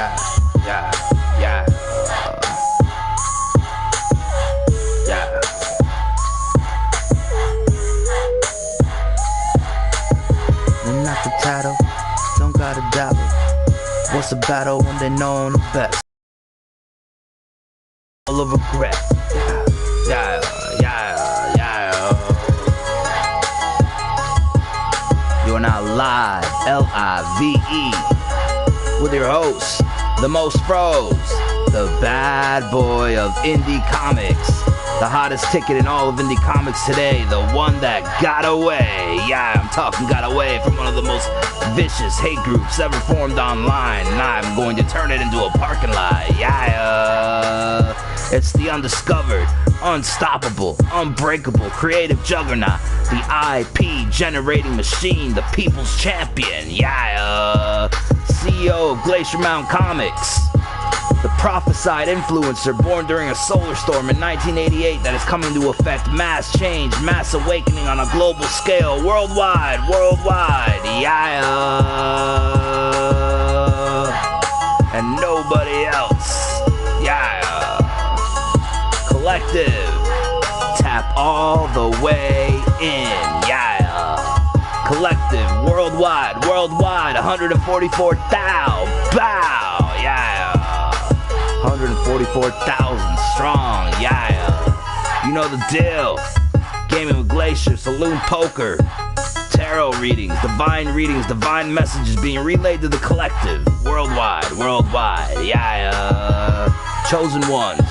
yeah, yeah, yeah, yeah. They're not the title, don't gotta dabble. What's a battle when they know the best? All of regret. Yeah, yeah, yeah. You're now live, L-I-V-E, with your host, the most froze, the bad boy of indie comics, the hottest ticket in all of indie comics today, the one that got away. Yeah, I'm talking got away from one of the most vicious hate groups ever formed online, and I'm going to turn it into a parking lot. Yeah, it's the undiscovered, unstoppable, unbreakable, creative juggernaut, the IP generating machine, the people's champion. Yeah, CEO of Glacier Comics, the prophesied influencer born during a solar storm in 1988 that is coming to affect mass change, mass awakening on a global scale, worldwide, yeah, and nobody else, yeah, collective, tap all the way in, yeah, collective, worldwide, 144,000, bow, yeah. 144,000 strong, yeah. You know the deal. Gaming with Glacier, SALOON poker, tarot readings, divine messages being relayed to the collective. Worldwide, yeah. Chosen ones,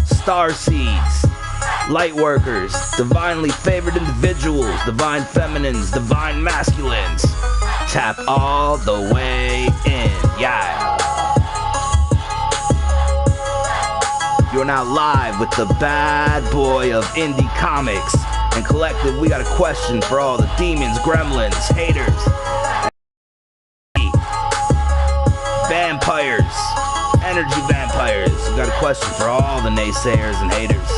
star seeds, light workers, divinely favored individuals, divine feminines, divine masculines. Tap all the way in, yeah. You're now live with the bad boy of indie comics. And collective, we got a question for all the demons, gremlins, haters, vampires, energy vampires. We got a question for all the naysayers and haters.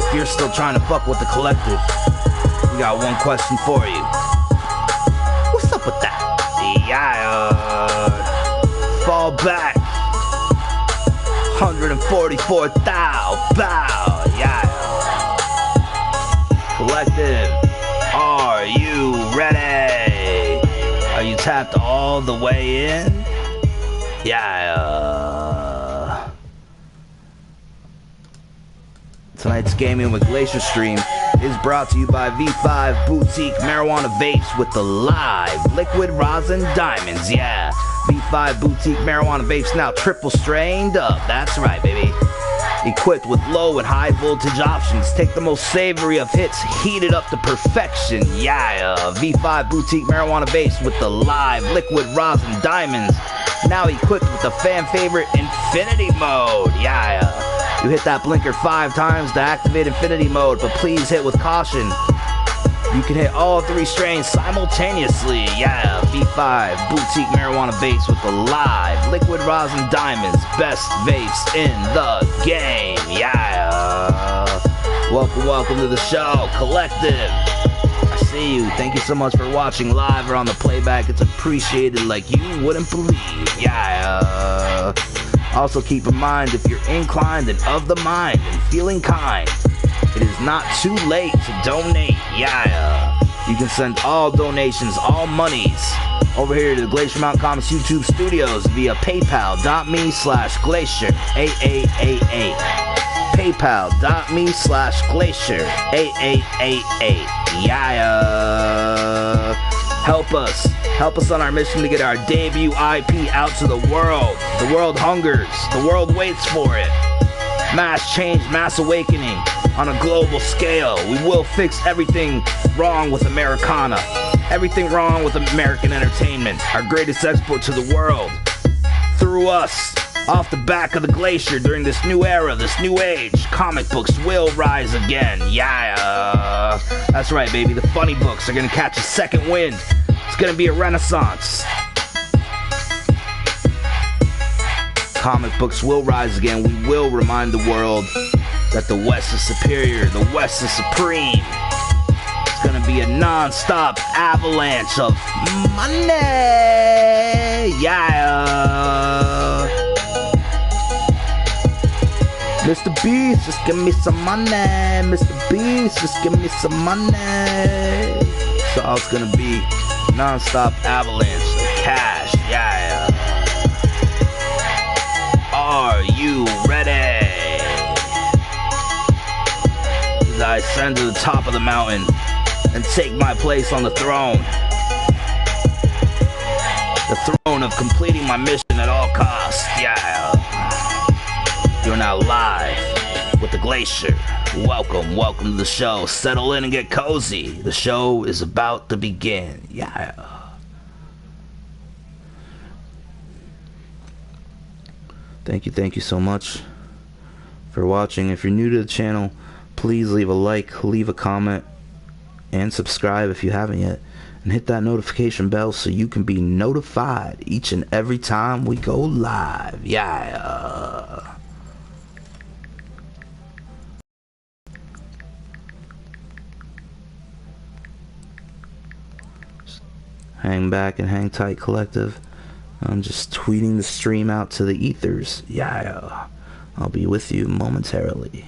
If you're still trying to fuck with the collective, we got one question for you. What's up with that? Yeah, fall back. 144,000, bow, yeah. Collective, are you ready? Are you tapped all the way in? Yeah. Tonight's Gaming with Glacier stream is brought to you by V5 Boutique Marijuana Vapes with the live liquid rosin diamonds, yeah. V5 Boutique Marijuana Vapes now triple strained up, that's right, baby. Equipped with low and high voltage options, take the most savory of hits, heat it up to perfection, yeah. V5 Boutique Marijuana Vapes with the live liquid rosin diamonds, now equipped with the fan favorite infinity mode, yeah. You hit that blinker 5 times to activate infinity mode, but please hit with caution. You can hit all 3 strains simultaneously, yeah. V5 Boutique Marijuana Vapes with the live liquid rosin diamonds, best vapes in the game, yeah. Welcome to the show, collective. I see you. Thank you so much for watching live or on the playback. It's appreciated like you wouldn't believe, yeah. Also keep in mind, if you're inclined and of the mind and feeling kind, it is not too late to donate, yeah. You can send all donations, all monies, over here to the Glacier Mountain Comics YouTube studios via paypal.me/glacier, AAAA. paypal.me/glacier, AAAA, yeah. Help us on our mission to get our debut IP out to the world. The world hungers, the world waits for it. Mass change, mass awakening on a global scale. We will fix everything wrong with Americana, everything wrong with American entertainment, our greatest export to the world. Through us, off the back of the Glacier during this new era, this new age, comic books will rise again, yeah. That's right, baby, the funny books are gonna catch a second wind. It's gonna be a renaissance. Comic books will rise again. We will remind the world that the West is superior, the West is supreme. It's gonna be a non-stop avalanche of money, yeah. Mr. Beast, just give me some money. Mr. Beast, just give me some money. So it's gonna be non-stop avalanche of cash. Yeah. Are you ready? As I ascend to the top of the mountain and take my place on the throne. The throne of completing my mission at all costs. Yeah. You're now live with the Glacier. Welcome to the show. Settle in and get cozy. The show is about to begin. Yeah. Thank you so much for watching. If you're new to the channel, please leave a like, leave a comment, and subscribe if you haven't yet. And hit that notification bell so you can be notified each and every time we go live. Yeah. Hang back and hang tight, collective. I'm just tweeting the stream out to the ethers. Yeah. I'll be with you momentarily.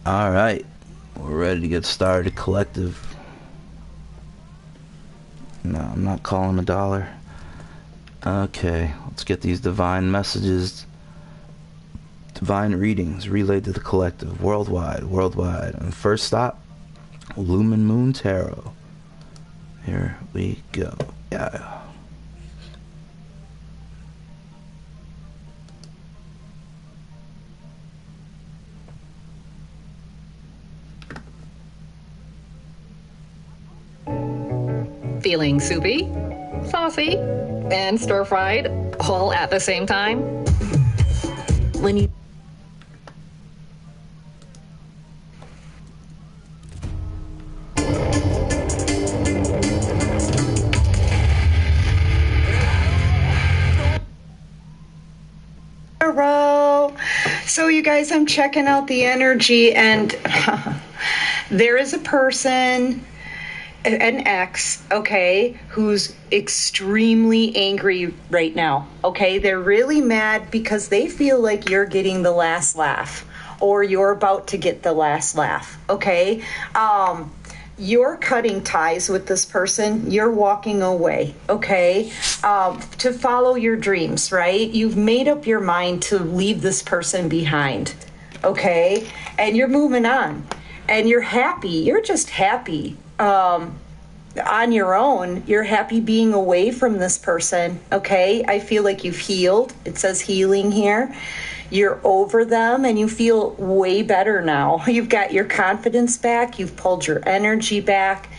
Alright, we're ready to get started, collective. No, I'm not calling a dollar. Okay, let's get these divine messages, divine readings relayed to the collective, worldwide. And first stop, Lumen Moon Tarot. Here we go. Yeah. Feeling soupy, saucy, and stir-fried all at the same time? When you So you guys, I'm checking out the energy, and there is a person, an ex, okay, who's extremely angry right now, okay? They're really mad because they feel like you're getting the last laugh, or you're about to get the last laugh, okay? you're cutting ties with this person. You're walking away, okay, to follow your dreams, right? You've made up your mind to leave this person behind, okay? And you're moving on. And you're happy. You're just happy on your own. You're happy being away from this person, okay? I feel like you've healed. It says healing here. You're over them and you feel way better now. You've got your confidence back. You've pulled your energy back.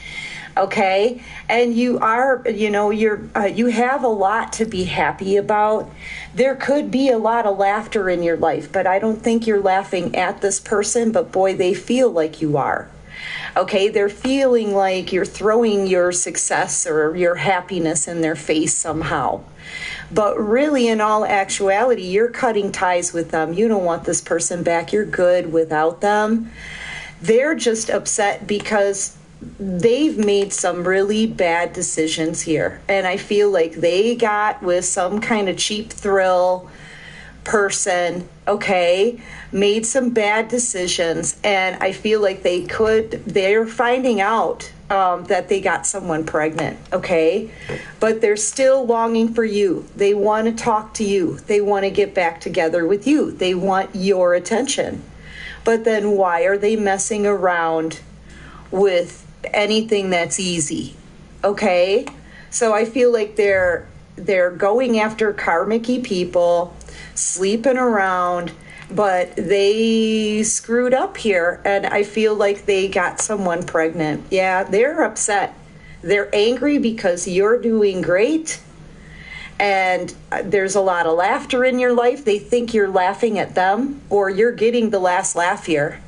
Okay. And you are, you have a lot to be happy about. There could be a lot of laughter in your life, but I don't think you're laughing at this person, but boy, they feel like you are. Okay, they're feeling like you're throwing your success or your happiness in their face somehow. But really, in all actuality, you're cutting ties with them. You don't want this person back. You're good without them. They're just upset because they've made some really bad decisions here. And I feel like they got with some kind of cheap thrill person, okay, made some bad decisions, and I feel like they're finding out that they got someone pregnant, okay, but they're still longing for you. They want to talk to you. They want to get back together with you. They want your attention. But then why are they messing around with anything that's easy, okay? So I feel like they're going after karmic-y people, sleeping around, but they screwed up here, and I feel like they got someone pregnant. Yeah, they're upset. They're angry because you're doing great, and there's a lot of laughter in your life. They think you're laughing at them, or you're getting the last laugh here,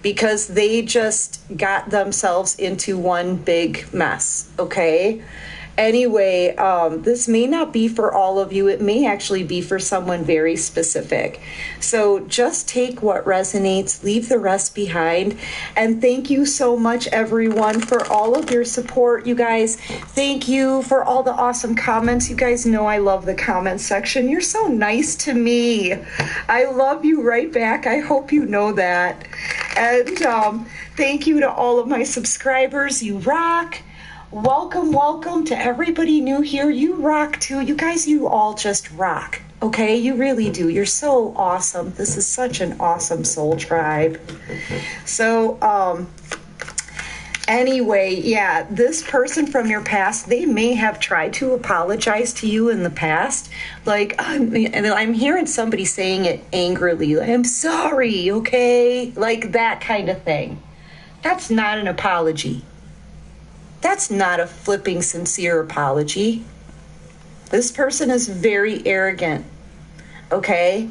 because they just got themselves into one big mess, okay? Anyway, this may not be for all of you. It may actually be for someone very specific. So just take what resonates, leave the rest behind. And thank you so much, everyone, for all of your support, you guys. Thank you for all the awesome comments. You guys know I love the comment section. You're so nice to me. I love you right back. I hope you know that. And thank you to all of my subscribers. You rock. Welcome to everybody new here. You rock too. You guys, you all just rock. Okay, you really do. You're so awesome. This is such an awesome soul tribe. So, anyway, yeah, this person from your past, they may have tried to apologize to you in the past. Like, and I'm hearing somebody saying it angrily. I'm sorry, okay? Like that kind of thing. That's not an apology. That's not a flipping sincere apology. This person is very arrogant, okay?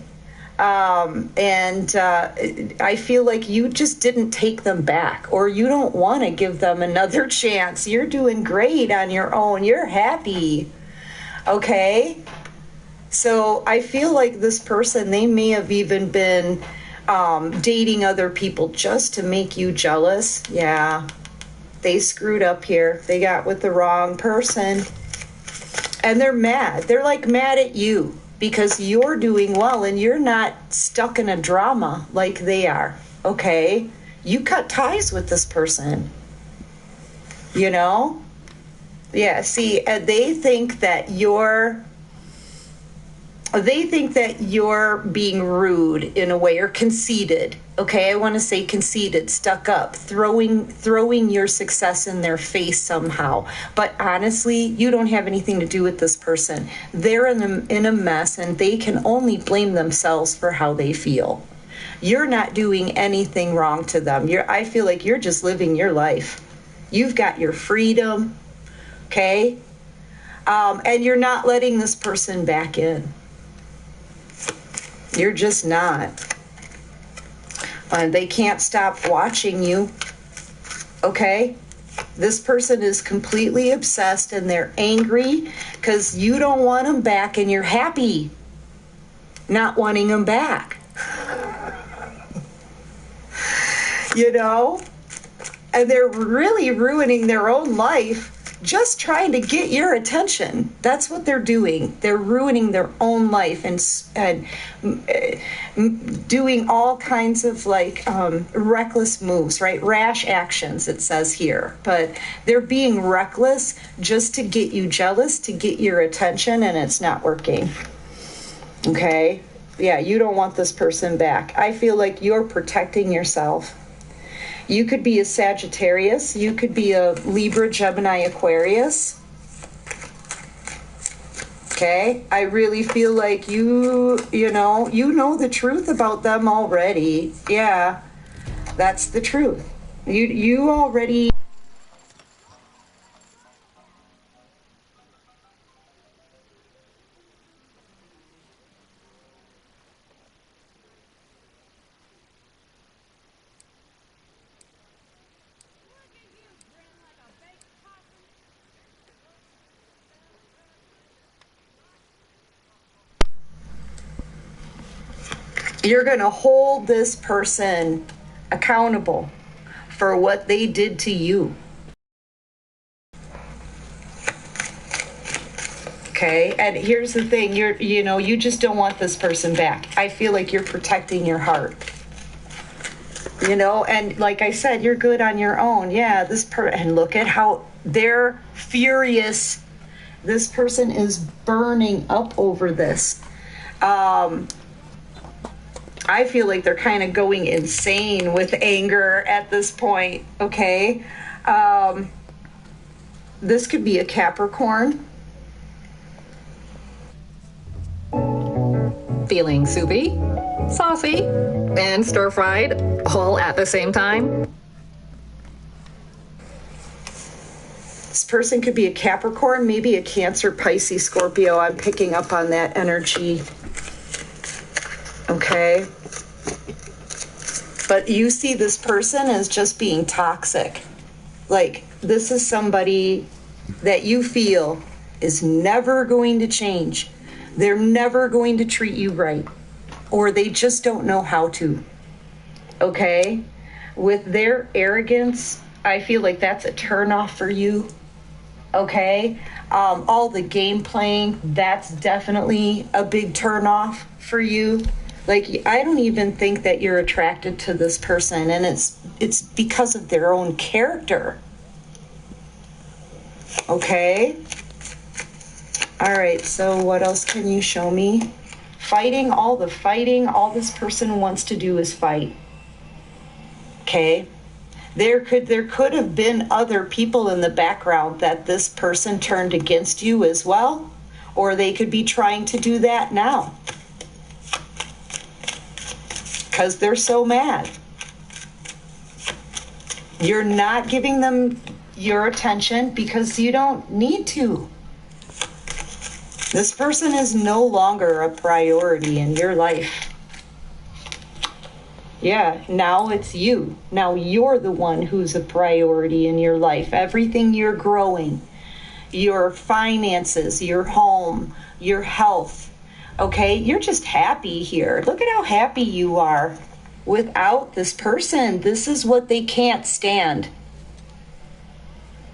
And I feel like you just didn't take them back, or you don't want to give them another chance. You're doing great on your own. You're happy, okay? So I feel like this person, they may have even been dating other people just to make you jealous. Yeah. They screwed up here. They got with the wrong person. And they're mad. They're like mad at you because you're doing well and you're not stuck in a drama like they are. Okay? You cut ties with this person. You know? Yeah, see, they think that you're being rude in a way, or conceited. Okay, I want to say conceited, stuck up, throwing your success in their face somehow. But honestly, you don't have anything to do with this person. They're in a mess, and they can only blame themselves for how they feel. You're not doing anything wrong to them. I feel like you're just living your life. You've got your freedom, okay? And you're not letting this person back in. You're just not. They can't stop watching you, okay? This person is completely obsessed and they're angry because you don't want them back and you're happy not wanting them back. You know? And they're really ruining their own life just trying to get your attention. That's what they're doing. They're ruining their own life and doing all kinds of like reckless moves, right? Rash actions, it says here. But they're being reckless just to get you jealous, to get your attention, and it's not working. Okay? Yeah, you don't want this person back. I feel like you're protecting yourself. You could be a Sagittarius. You could be a Libra, Gemini, Aquarius. Okay? I really feel like you know the truth about them already. Yeah, that's the truth. You already... You're going to hold this person accountable for what they did to you. Okay? And here's the thing, you just don't want this person back. I feel like you're protecting your heart. And like I said, you're good on your own. Yeah, and look at how they're furious. This person is burning up over this. I feel like they're kind of going insane with anger at this point, okay? This could be a Capricorn. Feeling soupy, saucy, and stir-fried all at the same time. This person could be a Capricorn, maybe a Cancer, Pisces, Scorpio. I'm picking up on that energy. Okay? But you see this person as just being toxic. Like, this is somebody that you feel is never going to change. They're never going to treat you right. Or they just don't know how to. Okay? With their arrogance, I feel like that's a turnoff for you. Okay? All the game playing, that's definitely a big turnoff for you. Like, I don't even think that you're attracted to this person, and it's because of their own character. Okay? All right, so what else can you show me? All this person wants to do is fight. Okay? There could have been other people in the background that this person turned against you as well, or they could be trying to do that now. Because they're so mad. You're not giving them your attention because you don't need to. This person is no longer a priority in your life. Yeah, now it's you. Now you're the one who's a priority in your life. Everything you're growing, your finances, your home, your health. Okay, you're just happy here. Look at how happy you are without this person. This is what they can't stand.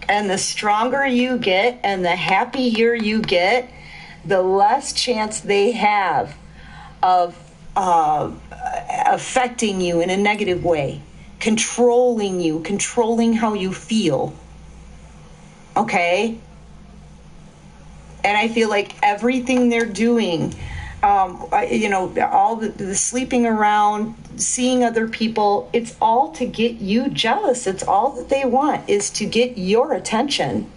And the stronger you get and the happier you get, the less chance they have of affecting you in a negative way, controlling you, controlling how you feel. Okay? And I feel like everything they're doing, all the sleeping around, seeing other people, it's all to get you jealous. It's all that they want is to get your attention.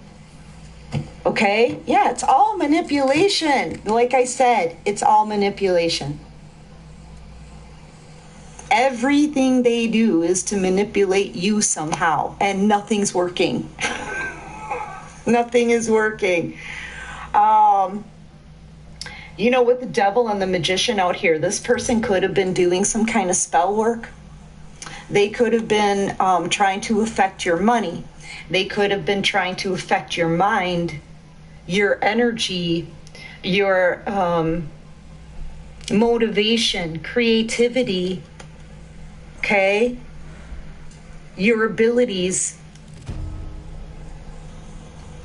Okay? Yeah, it's all manipulation. Like I said, it's all manipulation. Everything they do is to manipulate you somehow, and nothing's working. Nothing is working. With the devil and the magician out here, this person could have been doing some kind of spell work. They could have been trying to affect your money. They could have been trying to affect your mind, your energy, your motivation, creativity, okay? Your abilities.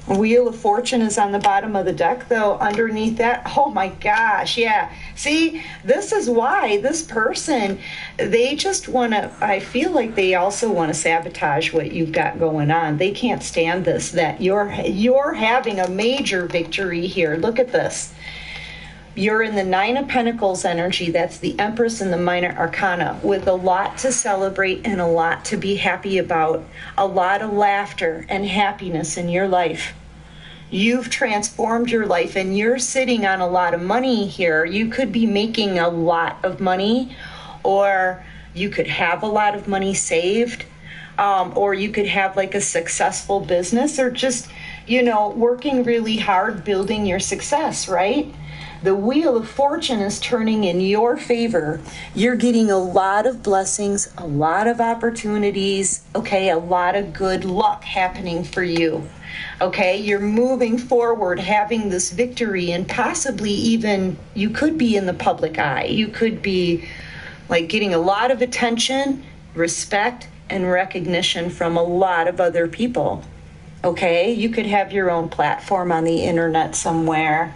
Wheel of Fortune is on the bottom of the deck, though. Underneath that, oh my gosh, yeah. See, this is why this person, they just want to, I feel like they also want to sabotage what you've got going on. They can't stand this, that you're having a major victory here. Look at this. You're in the Nine of Pentacles energy. That's the Empress and the Minor Arcana, with a lot to celebrate and a lot to be happy about. A lot of laughter and happiness in your life. You've transformed your life and you're sitting on a lot of money here. You could be making a lot of money, or you could have a lot of money saved, or you could have like a successful business, or just, you know, working really hard building your success, right? The Wheel of Fortune is turning in your favor. You're getting a lot of blessings, a lot of opportunities, okay, a lot of good luck happening for you, okay? You're moving forward, having this victory, and possibly even you could be in the public eye. You could be like getting a lot of attention, respect, and recognition from a lot of other people, okay? You could have your own platform on the internet somewhere.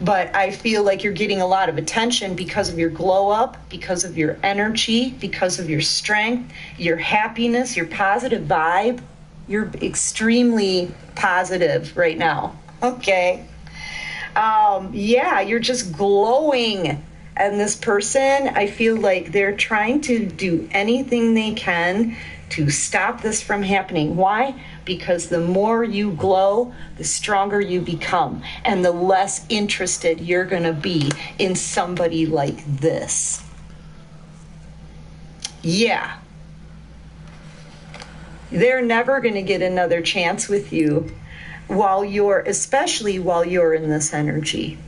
But I feel like you're getting a lot of attention because of your glow up, because of your energy, because of your strength, your happiness, your positive vibe. You're extremely positive right now. Okay. Yeah, you're just glowing. And this person, I feel like they're trying to do anything they can to stop this from happening. Why? Because the more you glow, the stronger you become, and the less interested you're going to be in somebody like this. Yeah. They're never going to get another chance with you especially while you're in this energy.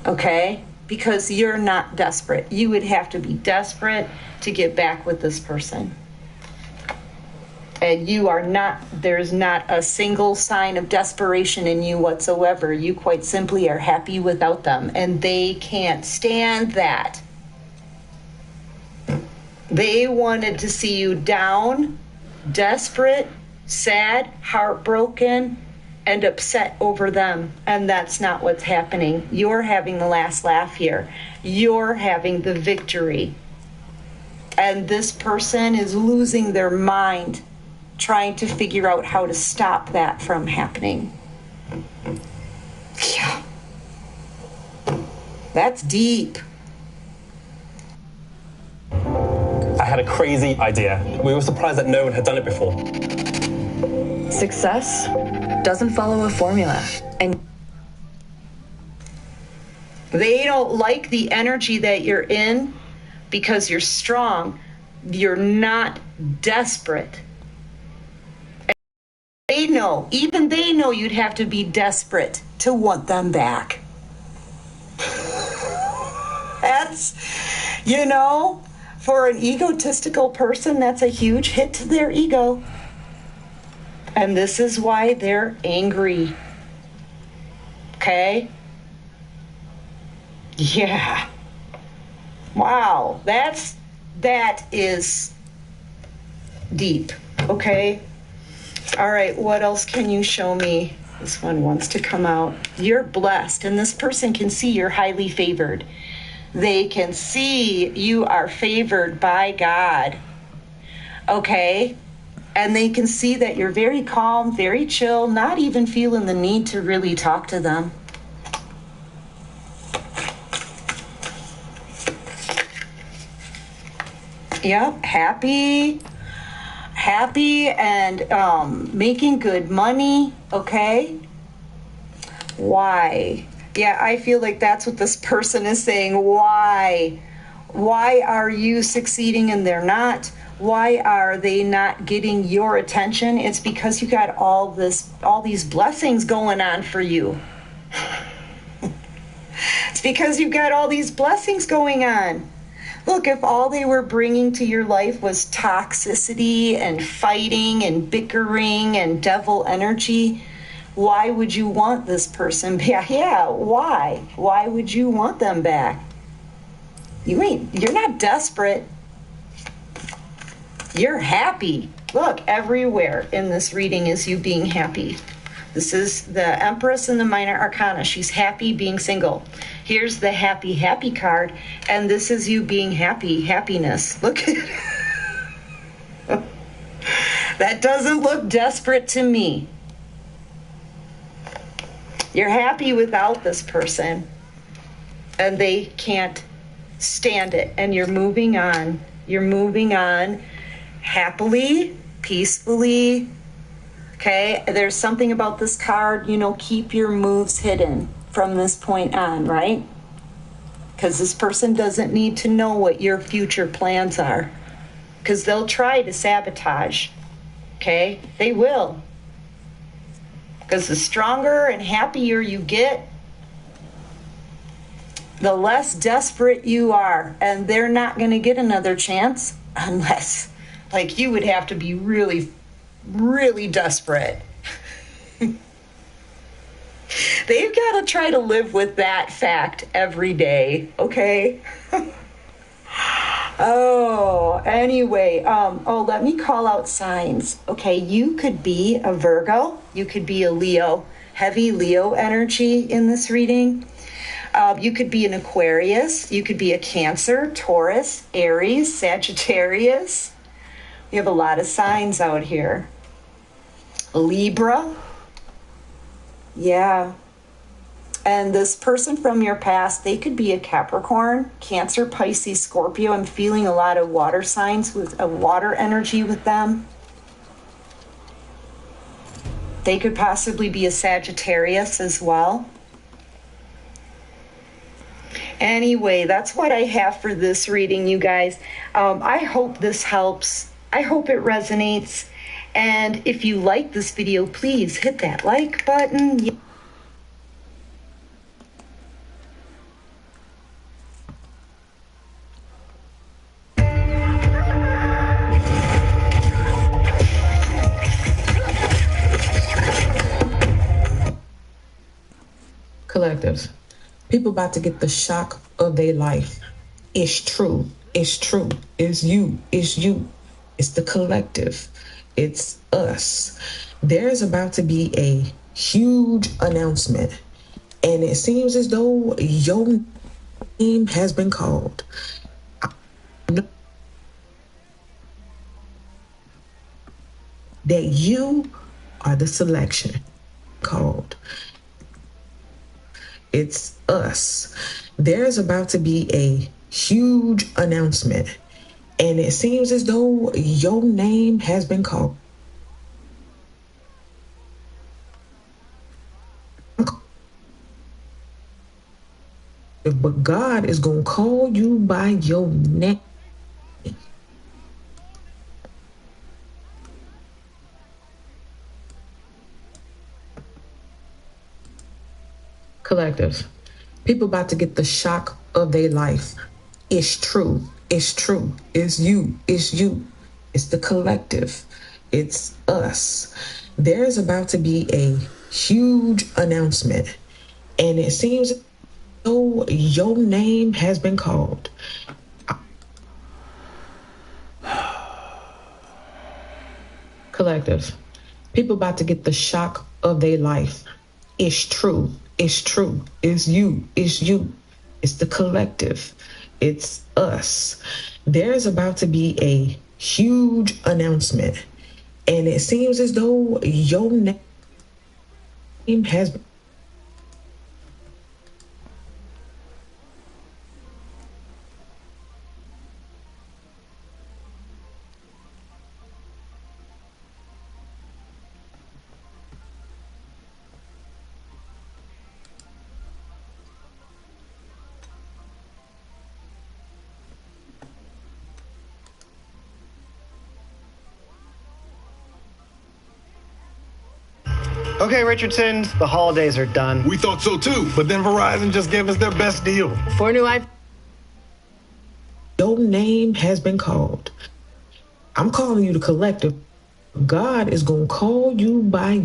Okay? Because you're not desperate. You would have to be desperate to get back with this person. And you are not, there's not a single sign of desperation in you whatsoever. You quite simply are happy without them, and they can't stand that. They wanted to see you down, desperate, sad, heartbroken, and upset over them. And that's not what's happening. You're having the last laugh here. You're having the victory. And this person is losing their mind trying to figure out how to stop that from happening. Yeah. That's deep. I had a crazy idea. We were surprised that no one had done it before. Success doesn't follow a formula. And they don't like the energy that you're in because you're strong. You're not desperate. They know, even they know you'd have to be desperate to want them back. That's, you know, for an egotistical person, that's a huge hit to their ego. And this is why they're angry. Okay? Yeah. Wow, that is deep. Okay? All right, what else can you show me? This one wants to come out. You're blessed, and this person can see you're highly favored. They can see you are favored by God. Okay? And they can see that you're very calm, very chill, not even feeling the need to really talk to them. Yep, happy and making good money, okay? Why? Yeah, I feel like that's what this person is saying. Why? Why are you succeeding and they're not? Why are they not getting your attention? It's because you got all these blessings going on for you. It's because you've got all these blessings going on. Look, if all they were bringing to your life was toxicity and fighting and bickering and devil energy, why would you want this person back? Yeah, why? Why would you want them back? You're not desperate. You're happy. Look, everywhere in this reading is you being happy. This is the Empress in the Minor Arcana. She's happy being single. Here's the happy, happy card, and this is you being happy, happiness. Look at it. That doesn't look desperate to me. You're happy without this person, and they can't stand it, and you're moving on. You're moving on happily, peacefully. Okay, there's something about this card, you know, keep your moves hidden from this point on, right? Because this person doesn't need to know what your future plans are, because they'll try to sabotage. Okay, they will. Because the stronger and happier you get, the less desperate you are. And they're not going to get another chance unless, like, you would have to be really, really desperate. They've got to try to live with that fact every day, okay? Oh, anyway, let me call out signs. Okay, you could be a Virgo, you could be a Leo, heavy Leo energy in this reading. You could be an Aquarius, you could be a Cancer, Taurus, Aries, Sagittarius. We have a lot of signs out here. A Libra. Yeah. And this person from your past, they could be a Capricorn, Cancer, Pisces, Scorpio. I'm feeling a lot of water signs with a water energy with them. They could possibly be a Sagittarius as well. Anyway, that's what I have for this reading, you guys. I hope this helps. I hope it resonates. And if you like this video, please hit that like button. Collectives. People about to get the shock of their life. It's true. It's true. It's you. It's you. It's the collective. It's us. There's about to be a huge announcement, and it seems as though your name has been called. That you are the selection called. It's us. There's about to be a huge announcement, and it seems as though your name has been called. But God is going to call you by your name. Collectives. People about to get the shock of their life. It's true. It's true. It's you. It's you. It's the collective. It's us. There's about to be a huge announcement, and it seems as though your name has been called. Collectives. People about to get the shock of their life. It's true. It's true. It's you. It's you. It's the collective. It's us. There's about to be a huge announcement, and it seems as though your name has been. Okay, Richardson, the holidays are done. We thought so too, but then Verizon just gave us their best deal. 4 new iPhones. Your name has been called. I'm calling you the collective. God is going to call you by.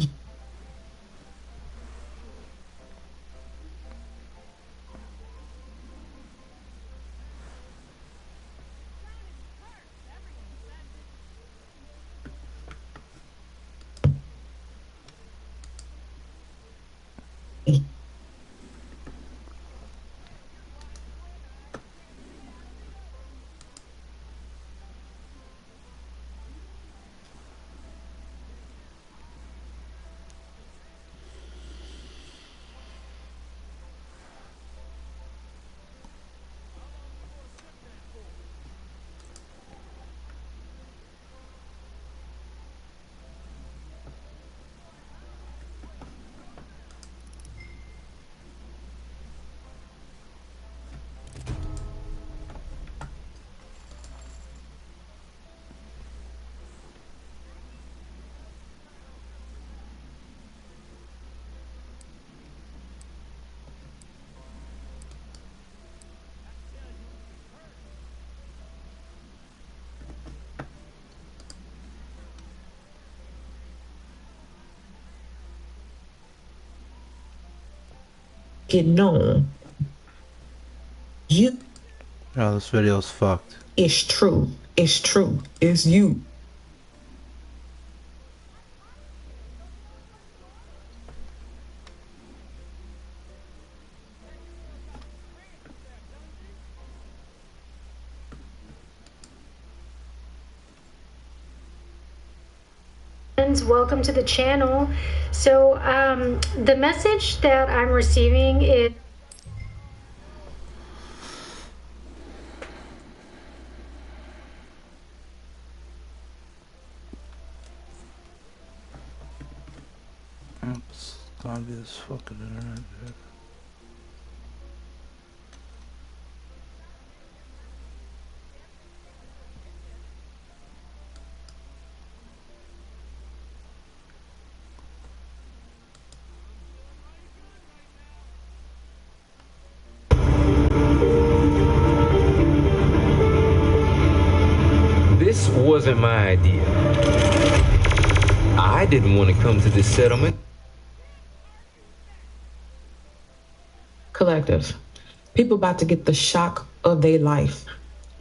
it known. You. Oh, this video's fucked. It's true. It's true. It's you. Welcome to the channel. So the message that I'm receiving is oops, gotta be this fucking internet, dude. This wasn't my idea. I didn't want to come to this settlement. Collective. People about to get the shock of their life.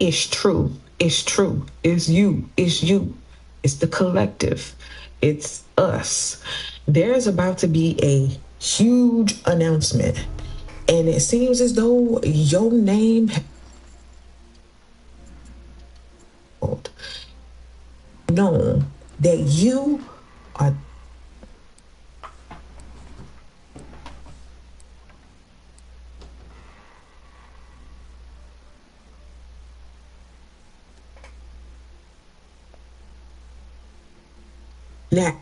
It's true. It's true. It's you. It's you. It's the collective. It's us. There's about to be a huge announcement. And it seems as though your name known that you are not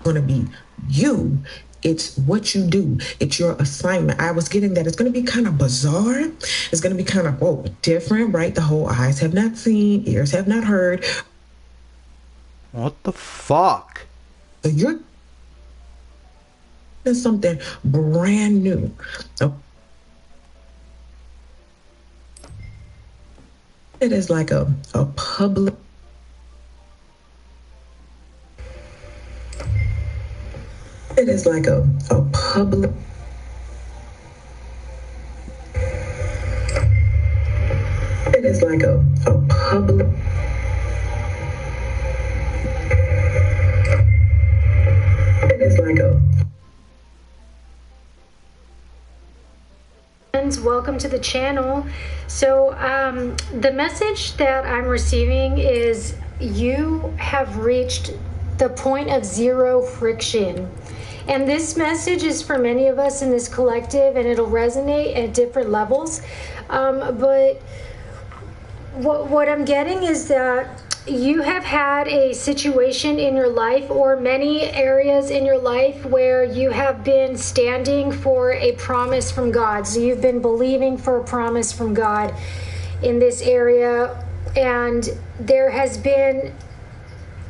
going to be you. It's what you do. It's your assignment. I was getting that it's going to be kind of bizarre. It's going to be kind of, different, right? The whole eyes have not seen, ears have not heard. What the fuck? So you're something brand new. It is like a public. It is like a public. It is like a public. It is like a. Welcome to the channel. So the message that I'm receiving is you have reached the point of zero friction. And this message is for many of us in this collective, and it'll resonate at different levels. But what I'm getting is that you have had a situation in your life, or many areas in your life, where you have been standing for a promise from God. So you've been believing for a promise from God in this area, and there has been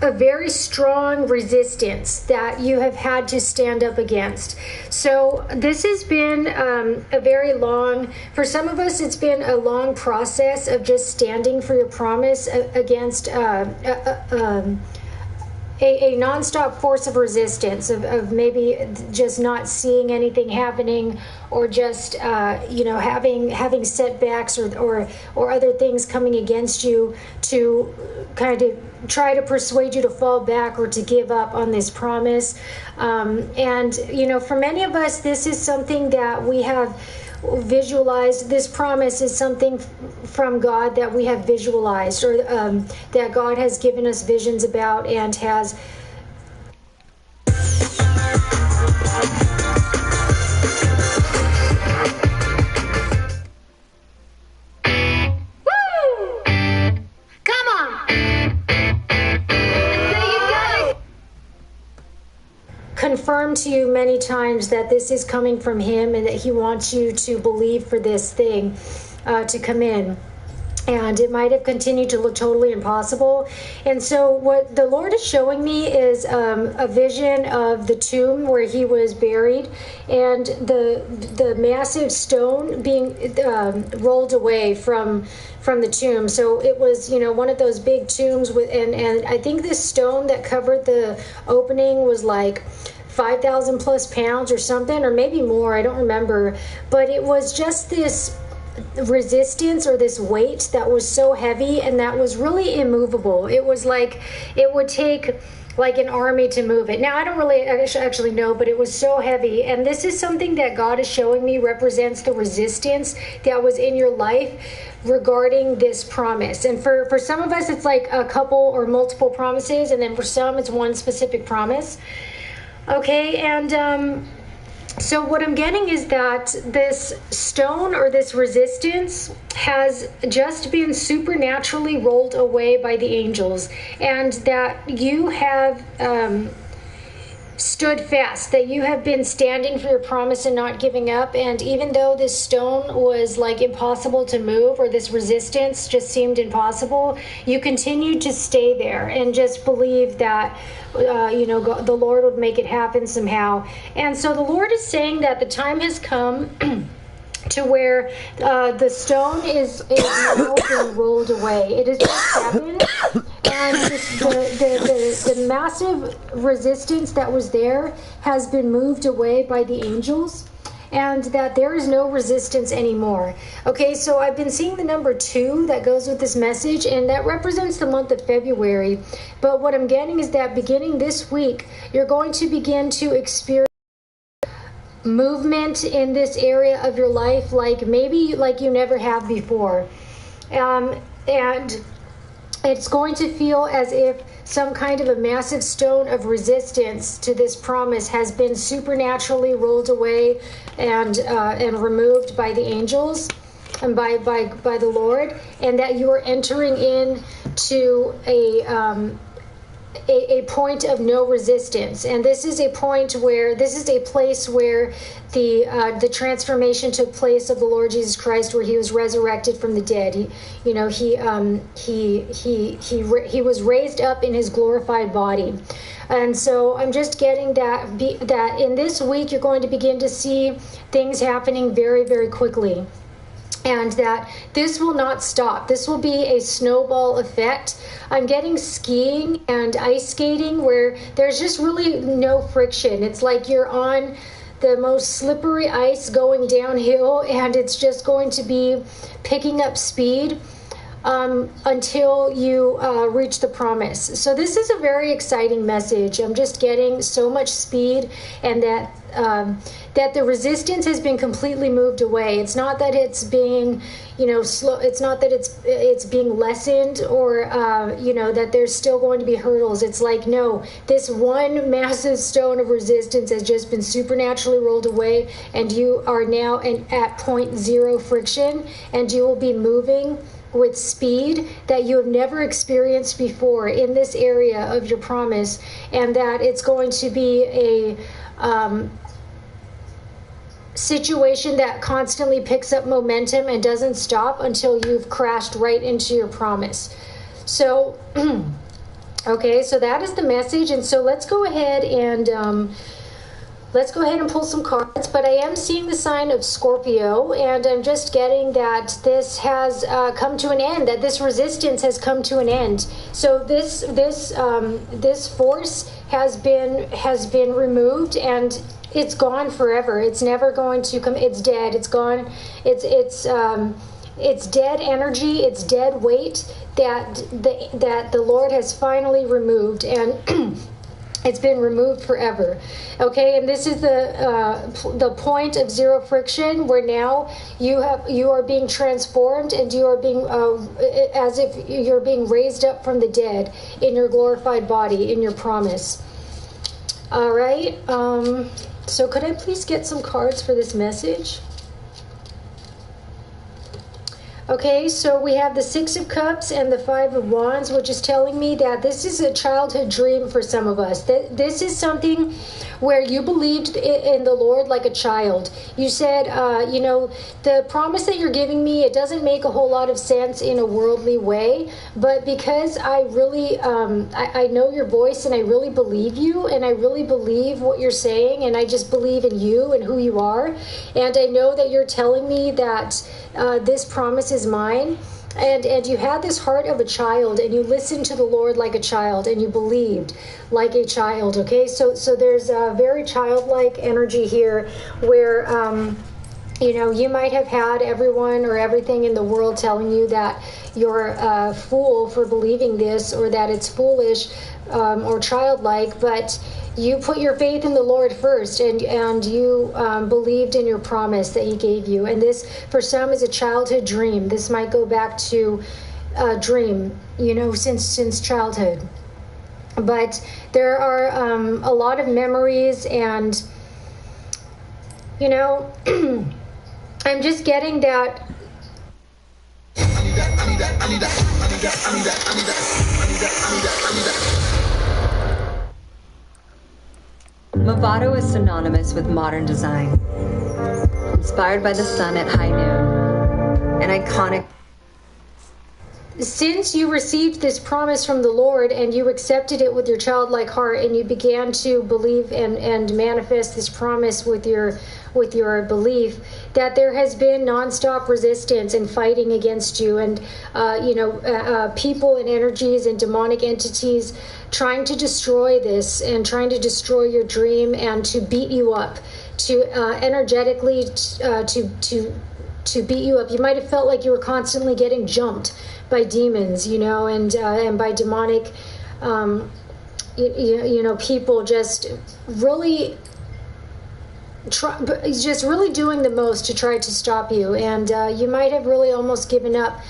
a very strong resistance that you have had to stand up against. So this has been a very long, for some of us, it's been a long process of just standing for your promise against a nonstop force of resistance, of maybe just not seeing anything happening, or just having setbacks or other things coming against you to kind of try to persuade you to fall back or to give up on this promise. And for many of us, this is something that we have visualized. This promise is something from God that we have visualized, or that God has given us visions about and has confirmed to you many times that this is coming from him, and that he wants you to believe for this thing to come in. And it might have continued to look totally impossible. And so what the Lord is showing me is a vision of the tomb where he was buried, and the massive stone being rolled away from the tomb. So it was, one of those big tombs with, and I think this stone that covered the opening was like 5,000 plus pounds or something, or maybe more, I don't remember. But it was just this resistance or this weight that was so heavy and that was really immovable. It was like it would take like an army to move it. Now, I don't really actually know, but it was so heavy. And this is something that God is showing me represents the resistance that was in your life regarding this promise. And for some of us, it's like a couple or multiple promises. And then for some, it's one specific promise. Okay, and so what I'm getting is that this stone or this resistance has just been supernaturally rolled away by the angels, and that you have stood fast, that you have been standing for your promise and not giving up. And even though this stone was like impossible to move, or this resistance just seemed impossible, you continued to stay there and just believe that God, the Lord would make it happen somehow. And so the Lord is saying that the time has come to where the stone is now being rolled away. It has just happened, and the massive resistance that was there has been moved away by the angels, and that there is no resistance anymore. Okay, so I've been seeing the number 2 that goes with this message, and that represents the month of February. But what I'm getting is that beginning this week, you're going to begin to experience movement in this area of your life, like maybe like you never have before. And it's going to feel as if some kind of a massive stone of resistance to this promise has been supernaturally rolled away and removed by the angels and by the Lord, and that you are entering into a point of no resistance. And this is a place where the transformation took place of the Lord Jesus Christ, where he was resurrected from the dead. He was raised up in his glorified body. And so I'm just getting that in this week you're going to begin to see things happening very, very quickly. And that this will not stop. This will be a snowball effect. I'm getting skiing and ice skating where there's just really no friction. It's like you're on the most slippery ice going downhill, and it's just going to be picking up speed until you reach the promise. So this is a very exciting message. I'm just getting so much speed, and that the resistance has been completely moved away. It's not that it's being, slow. It's not that it's being lessened, or that there's still going to be hurdles. It's like, no, this one massive stone of resistance has just been supernaturally rolled away, and you are now at point 0 friction, and you will be moving with speed that you have never experienced before in this area of your promise, and that it's going to be a situation that constantly picks up momentum and doesn't stop until you've crashed right into your promise. So okay, so that is the message. And so let's go ahead and pull some cards. But I am seeing the sign of Scorpio, and I'm just getting that this has come to an end, that this resistance has come to an end. So this force has been removed, and it's gone forever. It's never going to come. It's dead. It's gone. It's dead energy. It's dead weight that the Lord has finally removed, and it's been removed forever. Okay, and this is the point of 0 friction, where now you are being transformed, and you are being as if you're being raised up from the dead in your glorified body, in your promise. All right. So could I please get some cards for this message? Okay, so we have the 6 of Cups and the 5 of Wands, which is telling me that this is a childhood dream for some of us. This is something where you believed in the Lord like a child. You said, the promise that you're giving me, it doesn't make a whole lot of sense in a worldly way, but because I really, I know your voice, and I really believe you, and I really believe what you're saying, and I just believe in you and who you are, and I know that you're telling me that this promise is mine. And you had this heart of a child, and you listened to the Lord like a child, and you believed like a child. Okay, so there's a very childlike energy here, where you might have had everyone or everything in the world telling you that you're a fool for believing this, or that it's foolish or childlike, but you put your faith in the Lord first, and you believed in your promise that He gave you. And this, for some, is a childhood dream. This might go back to a dream, since childhood. But there are a lot of memories, and I'm just getting that. Movado is synonymous with modern design. Inspired by the sun at high noon, an iconic. Since you received this promise from the Lord and you accepted it with your childlike heart, and you began to believe and manifest this promise with your belief, that there has been nonstop resistance and fighting against you, and people and energies and demonic entities trying to destroy this and trying to destroy your dream and to beat you up, to energetically to beat you up. You might have felt like you were constantly getting jumped by demons, and by demonic, people just really doing the most to try to stop you. And you might have really almost given up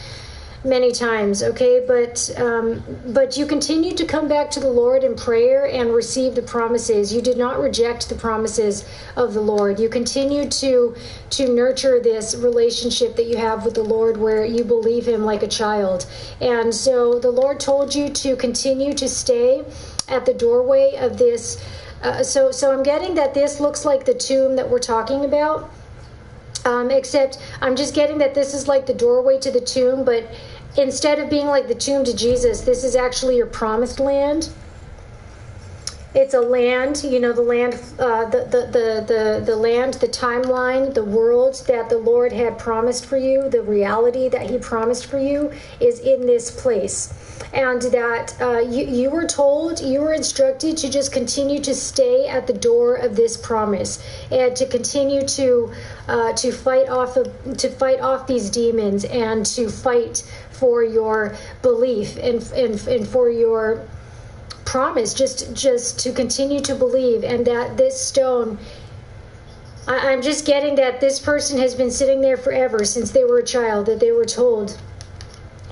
many times, okay? But you continued to come back to the Lord in prayer and receive the promises. You did not reject the promises of the Lord. You continued to nurture this relationship that you have with the Lord, where you believe Him like a child. And so the Lord told you to continue to stay at the doorway of this. So I'm getting that this looks like the tomb that we're talking about. Except I'm just getting that this is like the doorway to the tomb, but instead of being like the tomb to Jesus, this is actually your promised land. It's a land, the land, the land, the timeline, the world that the Lord had promised for you, the reality that He promised for you is in this place. And that you were told, you were instructed to just continue to stay at the door of this promise, and to continue to fight off these demons, and to fight for your belief and for your promise, just to continue to believe. And that this stone, I'm just getting that this person has been sitting there forever, since they were a child, that they were told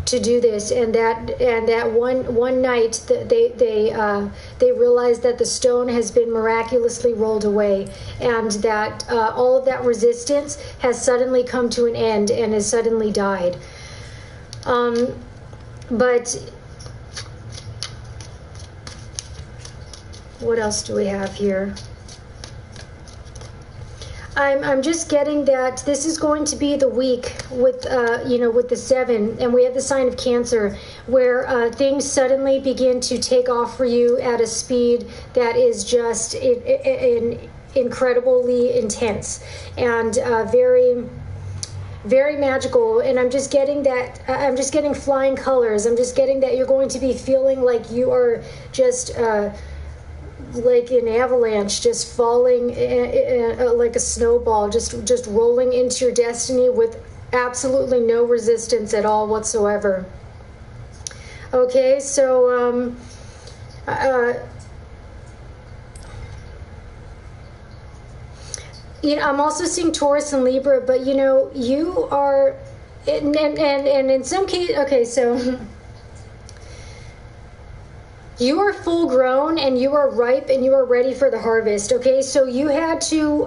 to do this, and that one night they realized that the stone has been miraculously rolled away, and that all of that resistance has suddenly come to an end and has suddenly died. But what else do we have here? I'm just getting that this is going to be the week with with the 7, and we have the sign of Cancer, where things suddenly begin to take off for you at a speed that is just incredibly intense and very, very magical. And I'm just getting that, I'm just getting flying colors. I'm just getting that you're going to be feeling like you are just like an avalanche, just falling like a snowball, just rolling into your destiny with absolutely no resistance at all whatsoever. Okay, so I'm also seeing Taurus and Libra, but you are, and in some case, okay, so you are full grown and you are ripe and you are ready for the harvest. Okay, so you had to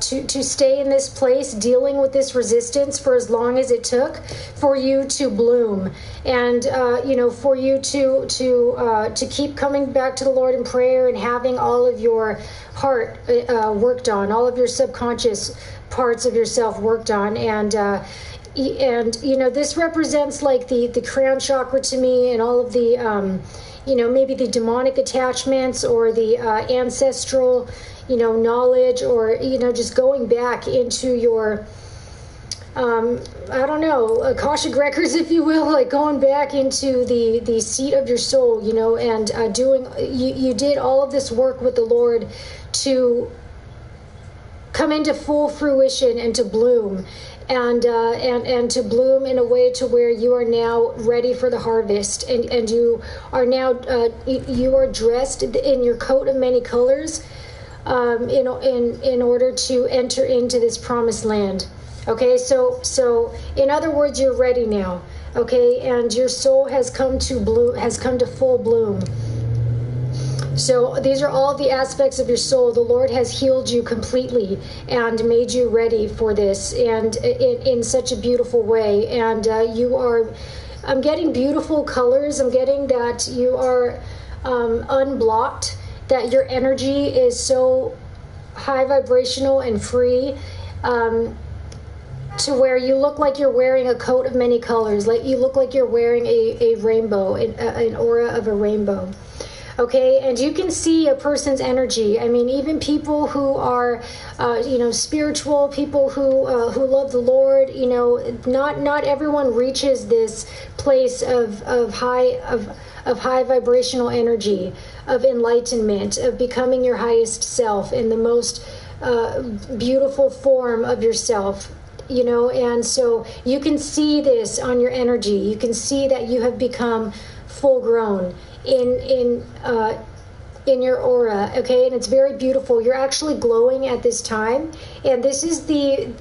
stay in this place dealing with this resistance for as long as it took for you to bloom, and for you to keep coming back to the Lord in prayer and having all of your heart worked on, all of your subconscious parts of yourself worked on, and this represents like the crown chakra to me, and all of the maybe the demonic attachments, or the ancestral, knowledge, or, just going back into your I don't know, Akashic records, if you will, like going back into the seat of your soul, you know, and doing, you did all of this work with the Lord to come into full fruition and to bloom. And to bloom in a way to where you are now ready for the harvest, and you are now you are dressed in your coat of many colors, in order to enter into this promised land. Okay, so in other words, you're ready now. Okay, and your soul has come to full bloom. So these are all the aspects of your soul. The Lord has healed you completely and made you ready for this, and in such a beautiful way. And I'm getting beautiful colors. I'm getting that you are unblocked, that your energy is so high vibrational and free, to where you look like you're wearing a coat of many colors. Like you look like you're wearing a rainbow, an aura of a rainbow. Okay, and you can see a person's energy. I mean, even people who are, spiritual, people who love the Lord. You know, not everyone reaches this place of high vibrational energy, of enlightenment, of becoming your highest self in the most beautiful form of yourself. You know, and so you can see this on your energy. You can see that you have become full grown in your aura. Okay, and it's very beautiful. You're actually glowing at this time, and this is the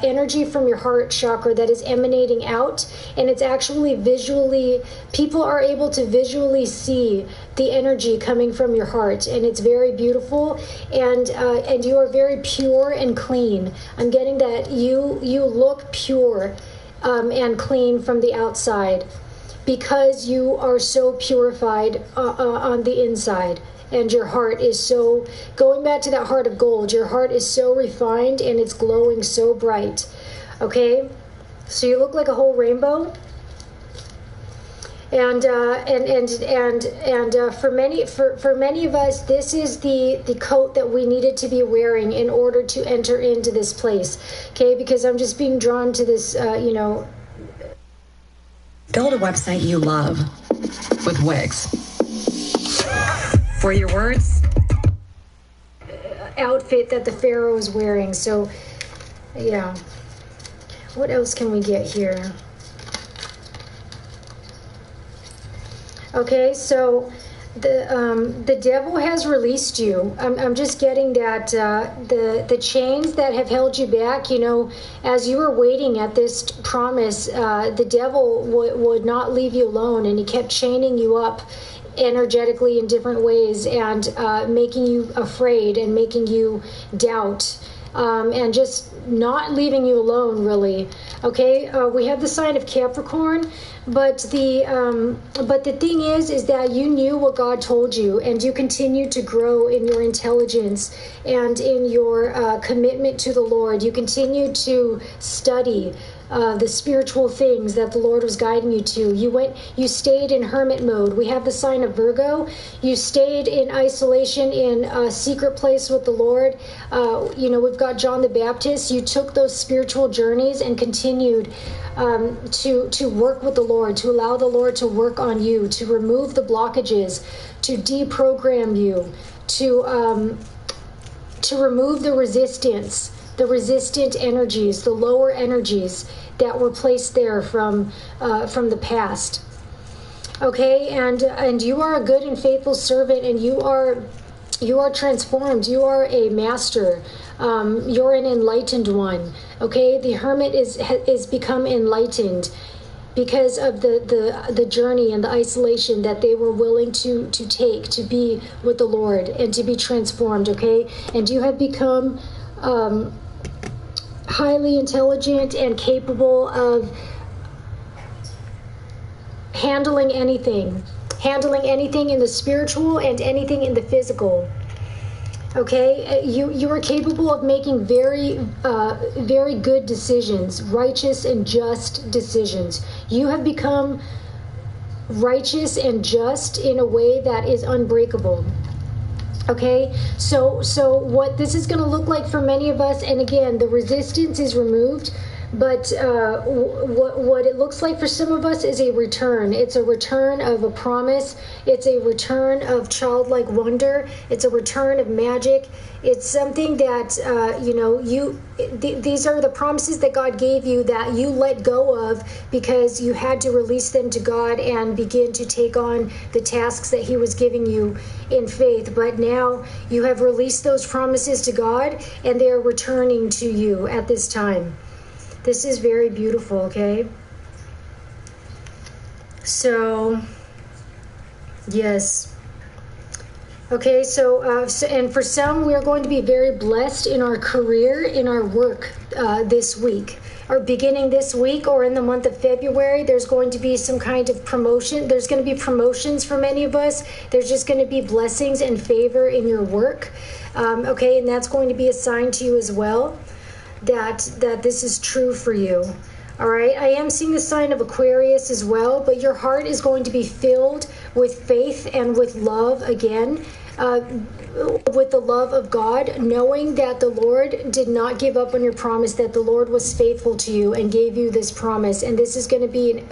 energy from your heart chakra that is emanating out, and it's actually visually, people are able to visually see the energy coming from your heart, and it's very beautiful, and you are very pure and clean. I'm getting that you look pure and clean from the outside, because you are so purified on the inside, and your heart is so, going back to that heart of gold, your heart is so refined and it's glowing so bright. Okay, so you look like a whole rainbow. And for many of us, this is the coat that we needed to be wearing in order to enter into this place. Okay, because I'm just being drawn to this, Build a website you love with Wix. For your words, outfit that the Pharaoh is wearing. So, yeah. What else can we get here? Okay, so the devil has released you. I'm just getting that the chains that have held you back, you know, as you were waiting at this promise, the devil would not leave you alone, and he kept chaining you up energetically in different ways, and making you afraid and making you doubt, and just not leaving you alone, really. Okay, we have the sign of Capricorn, but the thing is that you knew what God told you, and you continue to grow in your intelligence and in your commitment to the Lord. You continue to study the spiritual things that the Lord was guiding you to. You stayed in hermit mode. We have the sign of Virgo. You stayed in isolation, in a secret place with the Lord. We've got John the Baptist. You took those spiritual journeys and continued to work with the Lord, to allow the Lord to work on you, to remove the blockages, to deprogram you, to remove the resistance, the resistant energies, the lower energies that were placed there from the past. Okay, and you are a good and faithful servant, and you are transformed. You are a master. You're an enlightened one. Okay, the hermit is become enlightened because of the journey and the isolation that they were willing to take to be with the Lord and to be transformed. Okay, and you have become highly intelligent and capable of handling anything in the spiritual and anything in the physical. Okay, you are capable of making very good decisions, righteous and just decisions. You have become righteous and just in a way that is unbreakable. Okay, so what this is going to look like for many of us, and again, the resistance is removed, But what it looks like for some of us is a return. It's a return of a promise. It's a return of childlike wonder. It's a return of magic. It's something that, these are the promises that God gave you that you let go of because you had to release them to God and begin to take on the tasks that He was giving you in faith. But now you have released those promises to God and they are returning to you at this time. This is very beautiful, okay? So, yes. Okay, so and for some, we are going to be very blessed in our career, in our work this week. Or beginning this week or in the month of February, there's going to be some kind of promotion. There's going to be promotions for many of us. There's just going to be blessings and favor in your work. Okay, and that's going to be a sign to you as well. That this is true for you. All right, I am seeing the sign of Aquarius as well, but your heart is going to be filled with faith and with love again, with the love of God, knowing that the Lord did not give up on your promise, that the Lord was faithful to you and gave you this promise, and this is going to be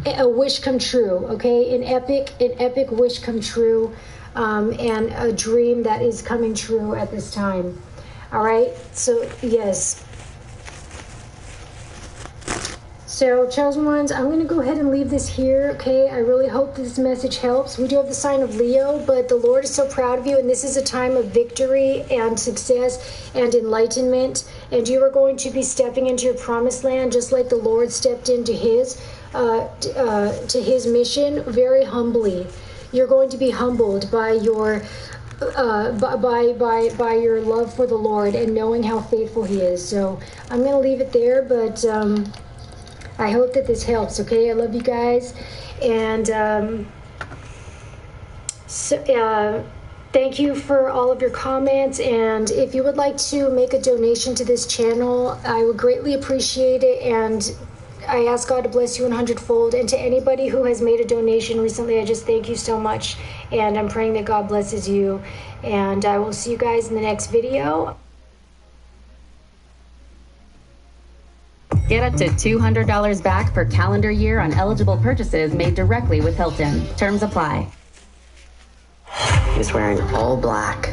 a wish come true, okay, an epic wish come true, and a dream that is coming true at this time. All right, so yes. So, chosen ones, I'm going to go ahead and leave this here, okay? I really hope this message helps. We do have the sign of Leo, but the Lord is so proud of you, and this is a time of victory and success and enlightenment, and you are going to be stepping into your promised land just like the Lord stepped into His mission very humbly. You're going to be humbled by your by your love for the Lord and knowing how faithful He is. So I'm going to leave it there, but I hope that this helps, okay? I love you guys, and thank you for all of your comments, and if you would like to make a donation to this channel, I would greatly appreciate it, and I ask God to bless you 100-fold. And to anybody who has made a donation recently, I just thank you so much. And I'm praying that God blesses you. And I will see you guys in the next video. Get up to $200 back per calendar year on eligible purchases made directly with Hilton. Terms apply. He was wearing all black.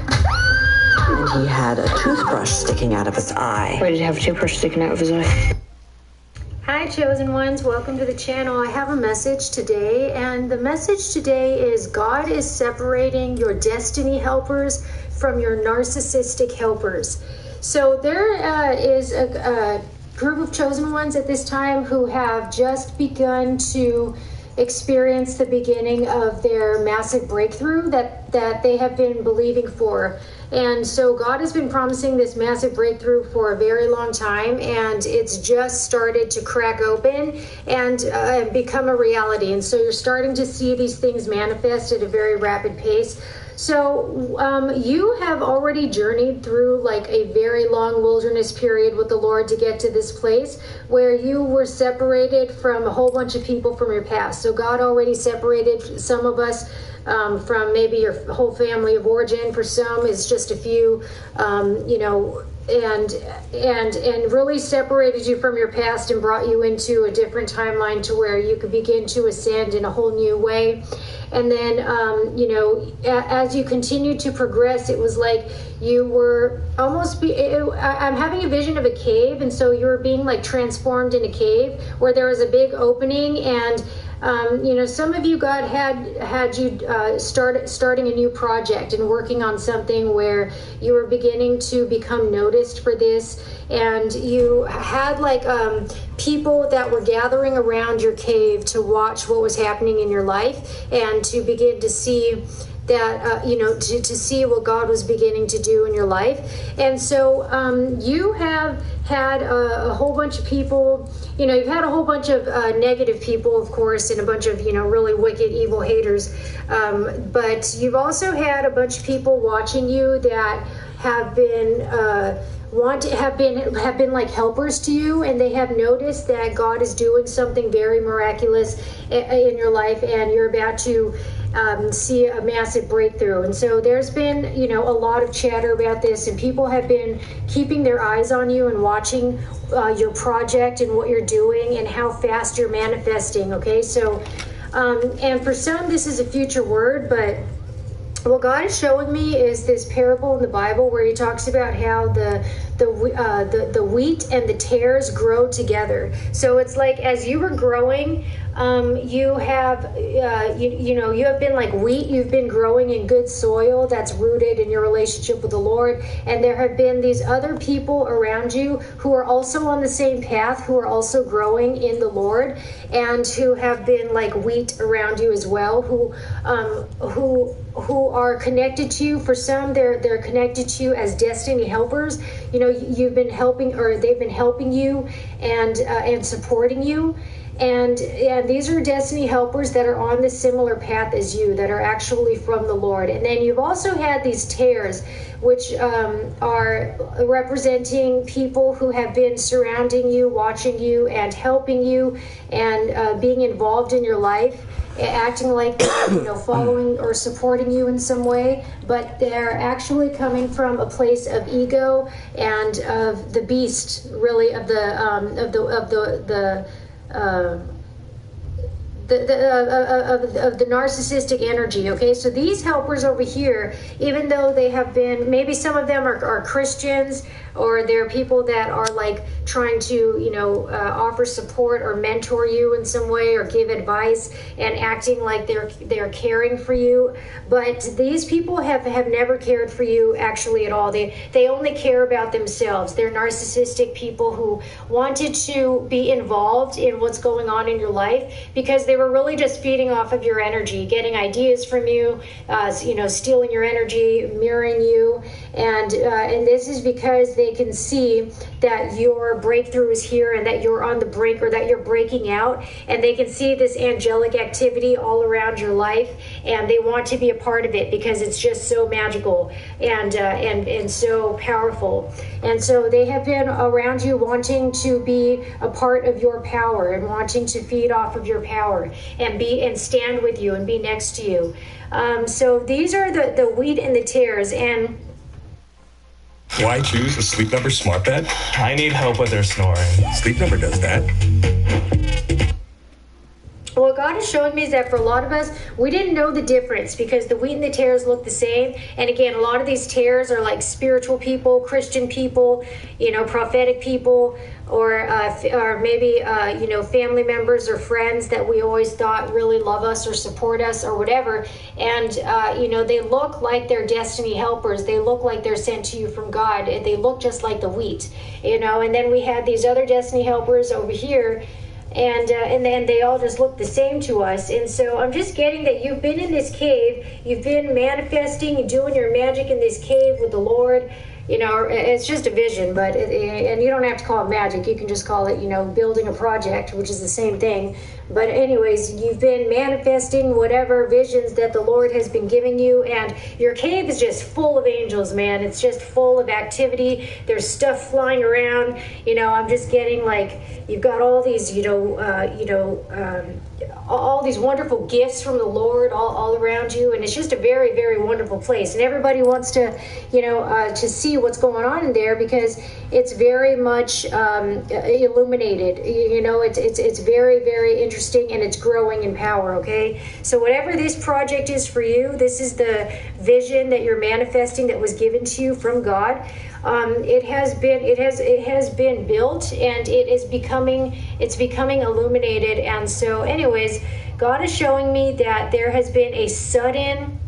And he had a toothbrush sticking out of his eye. Why did he have a toothbrush sticking out of his eye? Hi, chosen ones. Welcome to the channel. I have a message today, and the message today is God is separating your destiny helpers from your narcissistic helpers. So there is a group of chosen ones at this time who have just begun to experience the beginning of their massive breakthrough that they have been believing for. And so God has been promising this massive breakthrough for a very long time, and it's just started to crack open and become a reality. And so you're starting to see these things manifest at a very rapid pace. So you have already journeyed through like a very long wilderness period with the Lord to get to this place where you were separated from a whole bunch of people from your past. So God already separated some of us from maybe your whole family of origin. For some, it's just a few, and really separated you from your past and brought you into a different timeline to where you could begin to ascend in a whole new way. And then, as you continued to progress, it was like you were almost, I'm having a vision of a cave, and so you were being like transformed in a cave where there was a big opening, and some of you, God had you starting a new project and working on something where you were beginning to become noticed for this, and you had like people that were gathering around your cave to watch what was happening in your life and to begin to see that, to see what God was beginning to do in your life. And so you have had a whole bunch of people, you've had a whole bunch of negative people, of course, and a bunch of, really wicked, evil haters. But you've also had a bunch of people watching you that have been have been like helpers to you, and they have noticed that God is doing something very miraculous in your life, and you're about to see a massive breakthrough. And so there's been, a lot of chatter about this, and people have been keeping their eyes on you and watching your project and what you're doing and how fast you're manifesting. Okay, so and for some this is a future word, but what God is showing me is this parable in the Bible where he talks about how the wheat and the tares grow together. So it's like as you were growing, you have you have been like wheat. You've been growing in good soil that's rooted in your relationship with the Lord, and there have been these other people around you who are also on the same path, who are also growing in the Lord, and who have been like wheat around you as well, who are connected to you. For some, they're connected to you as destiny helpers. You've been helping, or they've been helping you and supporting you. And these are destiny helpers that are on the similar path as you, that are actually from the Lord. And then you've also had these tares, which are representing people who have been surrounding you, watching you, and helping you, and being involved in your life, acting like they're, following or supporting you in some way, but they're actually coming from a place of ego and of the beast, really, of the narcissistic energy. Okay, so these helpers over here, even though they have been, maybe some of them are Christians, or they're people that are like trying to offer support or mentor you in some way, or give advice and acting like they're caring for you, but these people have never cared for you actually at all. They only care about themselves. They're narcissistic people who wanted to be involved in what's going on in your life because they were really just feeding off of your energy, getting ideas from you, stealing your energy, mirroring you, and this is because they can see that your breakthrough is here and that you're on the brink, or that you're breaking out, and they can see this angelic activity all around your life, and they want to be a part of it because it's just so magical and so powerful. And so they have been around you wanting to be a part of your power and wanting to feed off of your power and stand with you and be next to you. So these are the wheat and the tares. And why choose a Sleep Number smart bed? I need help with their snoring. Sleep Number does that. What God is showing me is that for a lot of us, we didn't know the difference because the wheat and the tares look the same. And again, a lot of these tares are like spiritual people, Christian people, prophetic people, or maybe family members or friends that we always thought really love us or support us or whatever. And they look like they're destiny helpers. They look like they're sent to you from God. They look just like the wheat, And then we had these other destiny helpers over here. And then they all just look the same to us. And so I'm just getting that you've been in this cave, you've been manifesting and doing your magic in this cave with the Lord. It's just a vision, and you don't have to call it magic. You can just call it, building a project, which is the same thing. But anyways, you've been manifesting whatever visions that the Lord has been giving you, and your cave is just full of angels, man. It's just full of activity. There's stuff flying around. I'm just getting like you've got all these, all these wonderful gifts from the Lord all around you, and it's just a very, very wonderful place. And everybody wants to, to see what's going on in there because it's very much illuminated. It's very, very interesting, and it's growing in power. Okay, so whatever this project is for you, this is the vision that you're manifesting that was given to you from God. It has been built, and it's becoming illuminated. And so anyways, God is showing me that there has been a sudden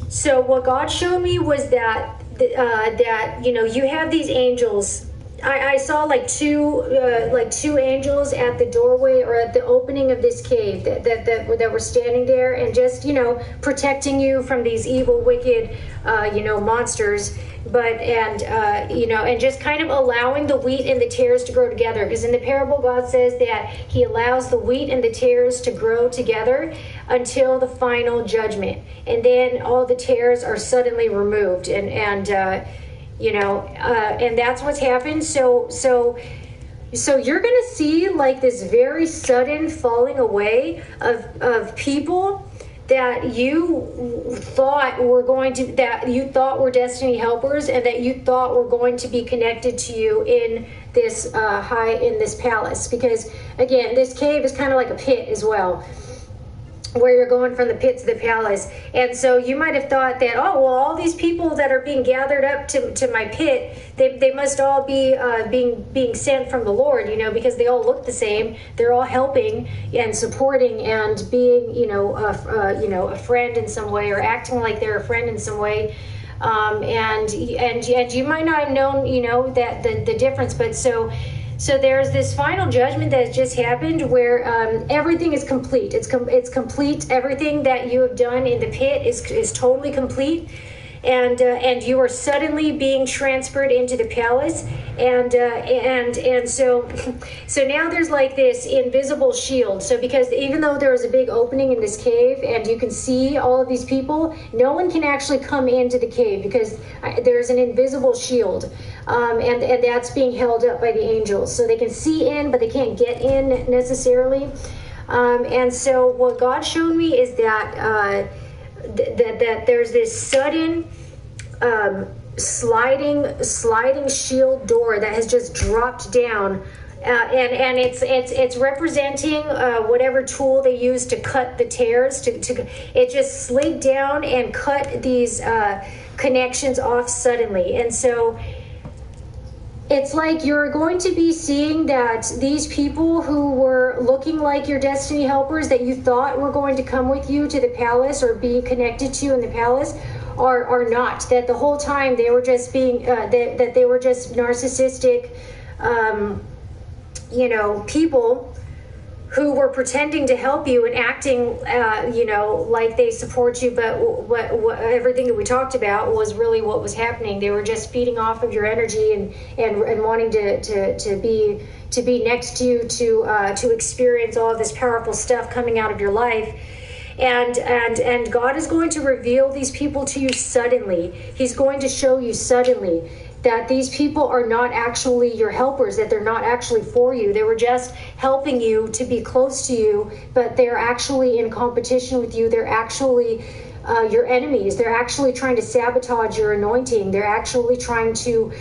so what God showed me was that you have these angels. I saw like two angels at the doorway or at the opening of this cave that were standing there and just protecting you from these evil, wicked monsters, and just kind of allowing the wheat and the tares to grow together, because in the parable God says that he allows the wheat and the tares to grow together until the final judgment, and then all the tares are suddenly removed, and that's what's happened. So So you're going to see like this very sudden falling away of people that you thought were were destiny helpers, and that you thought were going to be connected to you in this palace. Because again, this cave is kind of like a pit as well, where you're going from the pit to the palace. And so you might have thought that, oh, well, all these people that are being gathered up to my pit, they must all be being sent from the Lord, because they all look the same. They're all helping and supporting and being, a friend in some way, or acting like they're a friend in some way. And you might not have known, that the difference, but so there's this final judgment that has just happened, where everything is complete. It's complete. Everything that you have done in the pit is totally complete, and you are suddenly being transferred into the palace, and so now there's like this invisible shield. So because even though there was a big opening in this cave and you can see all of these people, no one can actually come into the cave because there's an invisible shield. And that's being held up by the angels, so they can see in, but they can't get in necessarily. And so what God showed me is that that there's this sudden sliding shield door that has just dropped down. And it's representing whatever tool they use to cut the tears. It just slid down and cut these connections off suddenly. And so it's like you're going to be seeing that these people who were looking like your destiny helpers that you thought were going to come with you to the palace or be connected to you in the palace are not. That the whole time they were just being that they were just narcissistic people who were pretending to help you and acting like they support you, but what everything that we talked about was really what was happening. They were just feeding off of your energy and wanting to be next to you to experience all of this powerful stuff coming out of your life. And God is going to reveal these people to you suddenly. He's going to show you suddenly that these people are not actually your helpers, that they're not actually for you. They were just helping you to be close to you, but they're actually in competition with you. They're actually your enemies. They're actually trying to sabotage your anointing. They're actually trying to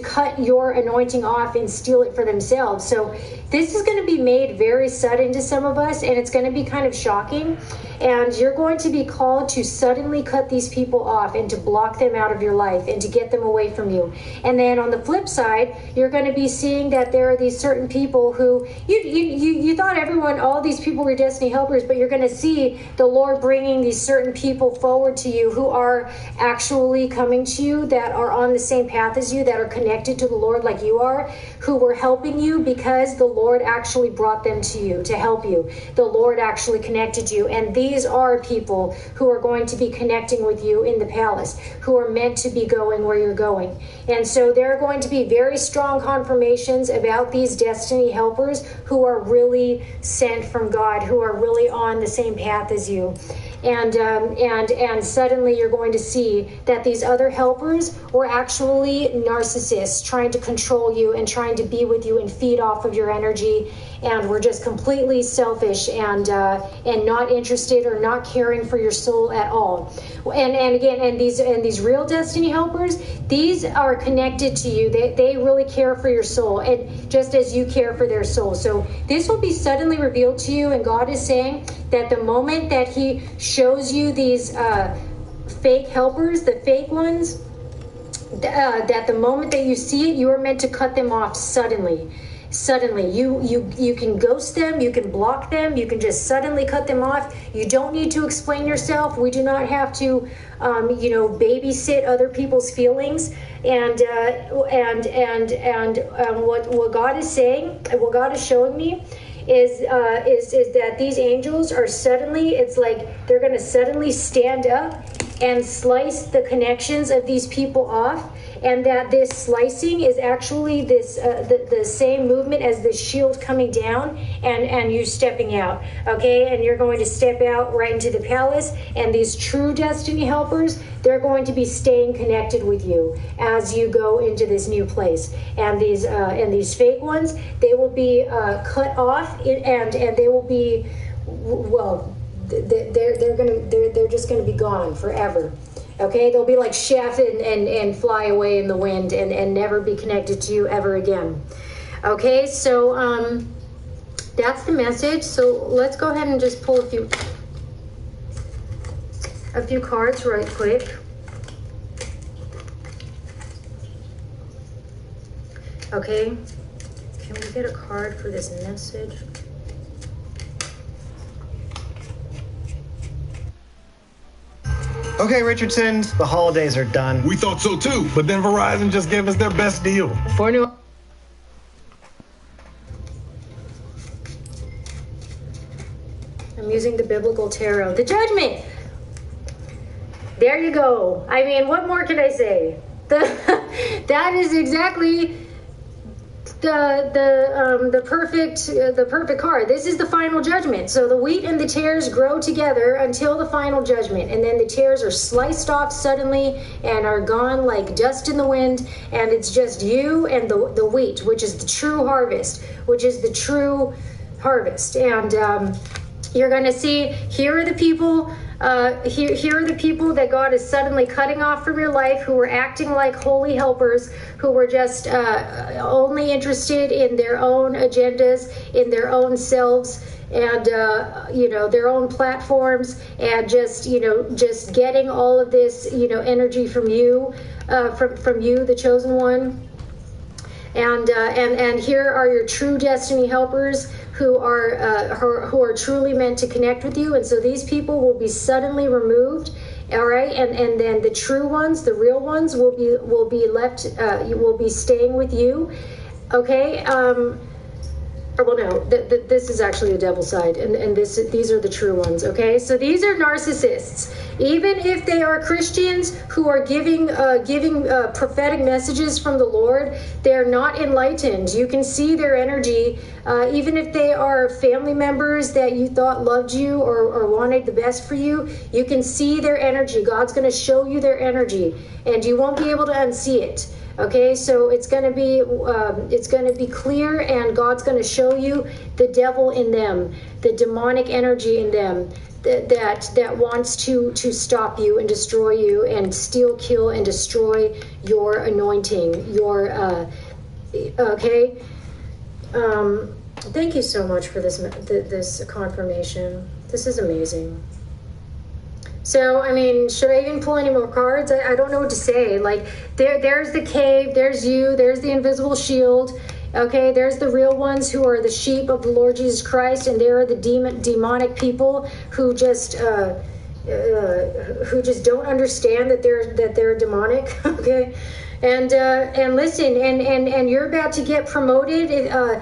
cut your anointing off and steal it for themselves. So this is going to be made very sudden to some of us, and it's going to be kind of shocking. And you're going to be called to suddenly cut these people off and to block them out of your life and to get them away from you. And then on the flip side, you're going to be seeing that there are these certain people who you thought all these people were destiny helpers, but you're going to see the Lord bringing these certain people forward to you who are actually coming to you, that are on the same path as you, that are connected to the Lord like you are, who were helping you because the Lord actually brought them to you to help you. The Lord actually connected you. And these are people who are going to be connecting with you in the palace, who are meant to be going where you're going. And so there are going to be very strong confirmations about these destiny helpers who are really sent from God, who are really on the same path as you. And suddenly you're going to see that these other helpers were actually narcissists trying to control you and trying to be with you and feed off of your energy, and were just completely selfish and not interested or not caring for your soul at all. And these real destiny helpers, these are connected to you. They really care for your soul, and just as you care for their soul. So this will be suddenly revealed to you, and God is saying that the moment that He shows you these fake helpers, the fake ones, that the moment that you see it, you are meant to cut them off suddenly. You can ghost them, you can block them, you can just suddenly cut them off. You don't need to explain yourself. We do not have to babysit other people's feelings. And what God is saying, what God is showing me is that these angels are suddenly, it's like they're going to suddenly stand up and slice the connections of these people off, and that this slicing is actually this the same movement as the shield coming down and you stepping out, okay? And you're going to step out right into the palace, and these true destiny helpers, they're going to be staying connected with you as you go into this new place. And these fake ones, they will be cut off, and they will be, well, they're just gonna be gone forever. Okay, they'll be like chef and fly away in the wind and never be connected to you ever again. Okay, so that's the message. So let's go ahead and just pull a few cards right quick. Okay, can we get a card for this message? Okay, Richardson, the holidays are done. We thought so too, but then Verizon just gave us their best deal. For new. I'm using the biblical tarot. The judgment. There you go. I mean, what more can I say? That is exactly the perfect card. This is the final judgment. So the wheat and the tares grow together until the final judgment, and then the tares are sliced off suddenly and are gone like dust in the wind, and it's just you and the wheat, which is the true harvest, and you're going to see, here are the people that God is suddenly cutting off from your life, who were acting like holy helpers, who were just only interested in their own agendas, in their own selves, and their own platforms, and just getting all of this energy from you, from you, the chosen one. And here are your true destiny helpers who are truly meant to connect with you. And so these people will be suddenly removed, all right? And then the true ones, the real ones, will be left. Will be staying with you, okay? Well, no, this is actually the devil's side, and these are the true ones, okay? So these are narcissists. Even if they are Christians who are giving prophetic messages from the Lord, they're not enlightened. You can see their energy. Even if they are family members that you thought loved you or wanted the best for you, you can see their energy. God's going to show you their energy, and you won't be able to unsee it. Okay, so it's going to be clear, and God's going to show you the devil in them, the demonic energy in them that wants to stop you and destroy you and steal, kill, and destroy your anointing. Okay. Thank you so much for this confirmation. This is amazing. So, I mean, should I even pull any more cards? I don't know what to say. Like, there's the cave, there's you, there's the invisible shield. Okay, there's the real ones who are the sheep of the Lord Jesus Christ, and there are the demonic people who just don't understand that they're demonic. Okay, and listen, and you're about to get promoted as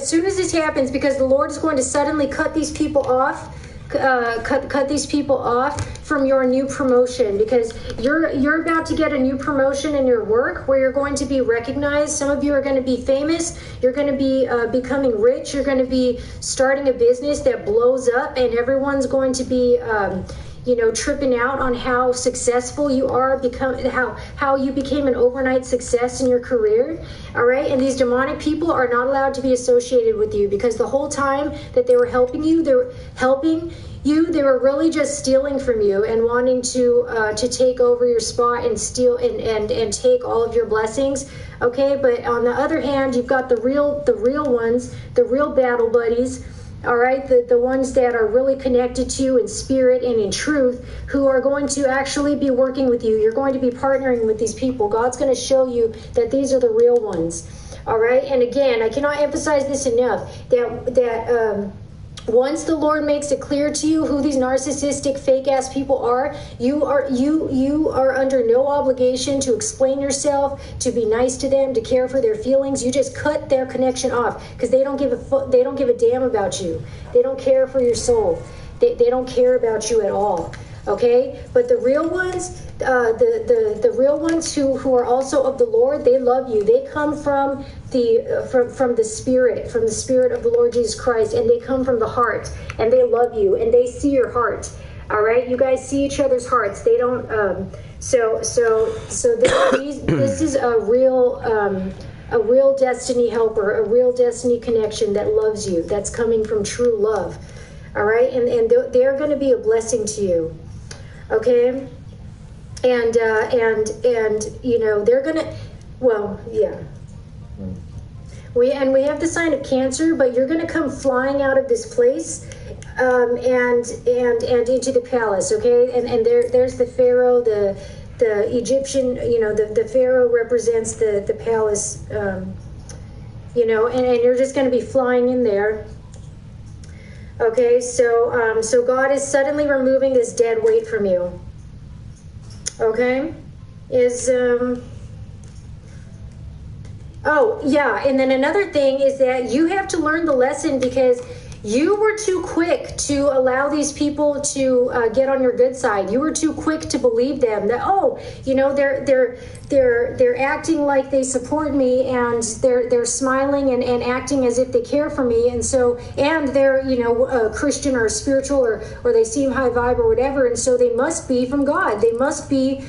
soon as this happens, because the Lord is going to suddenly cut these people off. Cut these people off from your new promotion, because you're about to get a new promotion in your work where you're going to be recognized. Some of you are going to be famous. You're going to be becoming rich. You're going to be starting a business that blows up, and everyone's going to be tripping out on how successful you are, how you became an overnight success in your career. All right, and these demonic people are not allowed to be associated with you, because the whole time that they were helping you, they were really just stealing from you and wanting to take over your spot and steal and take all of your blessings. Okay, but on the other hand, you've got the real ones, the real battle buddies. All right, the ones that are really connected to you in spirit and in truth, who are going to actually be working with you. You're going to be partnering with these people. God's going to show you that these are the real ones. All right, and again, I cannot emphasize this enough, that once the Lord makes it clear to you who these narcissistic, fake-ass people are, you are under no obligation to explain yourself, to be nice to them, to care for their feelings. You just cut their connection off, because they don't give a damn about you. They don't care for your soul. They don't care about you at all. Okay, but the real ones, the real ones who are also of the Lord, they love you. They come from the spirit of the Lord Jesus Christ, and they come from the heart, and they love you, and they see your heart. All right, you guys see each other's hearts. They don't. So this is a real destiny helper, a real destiny connection that loves you. That's coming from true love. All right, and they're going to be a blessing to you. Okay, and you know they're gonna, well, yeah. We have the sign of Cancer, but you're gonna come flying out of this place, and into the palace. Okay, and there's the Pharaoh, the Egyptian. You know, the Pharaoh represents the palace. You know, and you're just gonna be flying in there. Okay, so God is suddenly removing this dead weight from you. Okay, oh yeah, and then another thing is that you have to learn the lesson because you were too quick to allow these people to get on your good side. You were too quick to believe them that, oh, you know, they're acting like they support me, and they're smiling and acting as if they care for me, and they're, you know, a Christian or spiritual or they seem high vibe or whatever, and so they must be from God. They must be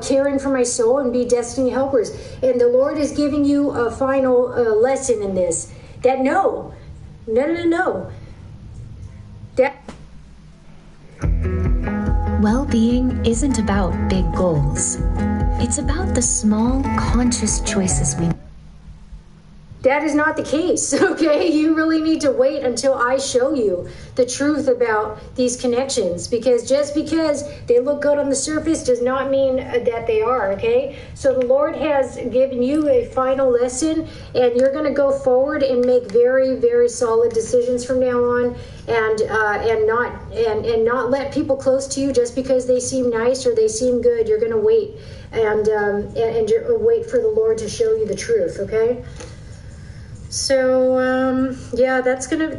caring for my soul and be destiny helpers. And the Lord is giving you a final lesson in this. That no. Well-being isn't about big goals. It's about the small, conscious choices we make. That is not the case, okay? You really need to wait until I show you the truth about these connections, because just because they look good on the surface does not mean that they are, okay? So the Lord has given you a final lesson, and you're going to go forward and make very, very solid decisions from now on, and not let people close to you just because they seem nice or they seem good. You're going to wait and wait for the Lord to show you the truth, okay? So yeah, that's gonna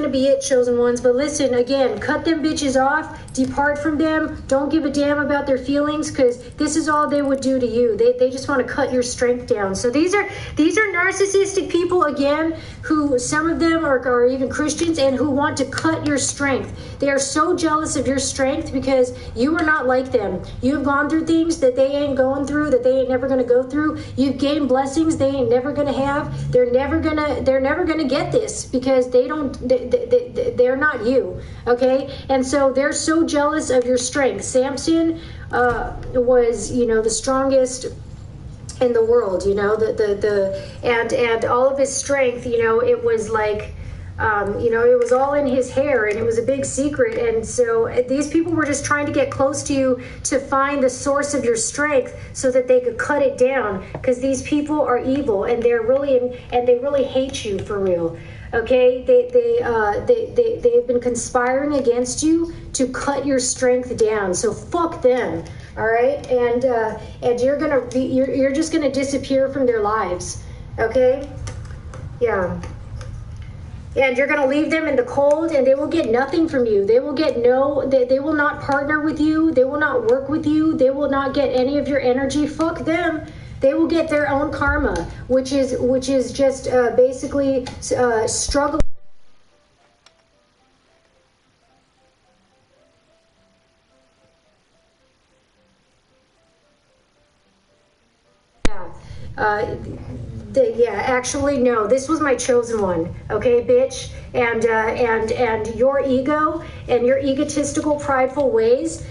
be it, chosen ones. But listen, again, cut them bitches off, depart from them, don't give a damn about their feelings, because this is all they would do to you. They just want to cut your strength down. So these are narcissistic people, again, who some of them are even Christians, and who want to cut your strength. They are so jealous of your strength because you are not like them. You've gone through things that they ain't going through, that they ain't never gonna go through. You've gained blessings they ain't never gonna have. They're never gonna get this because they're not you, okay? And so they're so jealous of your strength. Samson was, you know, the strongest in the world, you know, and all of his strength, you know, it was like, you know, it was all in his hair, and it was a big secret. And so these people were just trying to get close to you to find the source of your strength so that they could cut it down, because these people are evil, and they really hate you for real. Okay, they've been conspiring against you to cut your strength down. So fuck them. All right, and you're just gonna disappear from their lives. Okay, yeah. And you're going to leave them in the cold, and they will get nothing from you. They will get they will not partner with you. They will not work with you. They will not get any of your energy. Fuck them. They will get their own karma, which is just basically struggle. Yeah, actually, no. This was my chosen one, okay, bitch. And your ego and your egotistical, prideful ways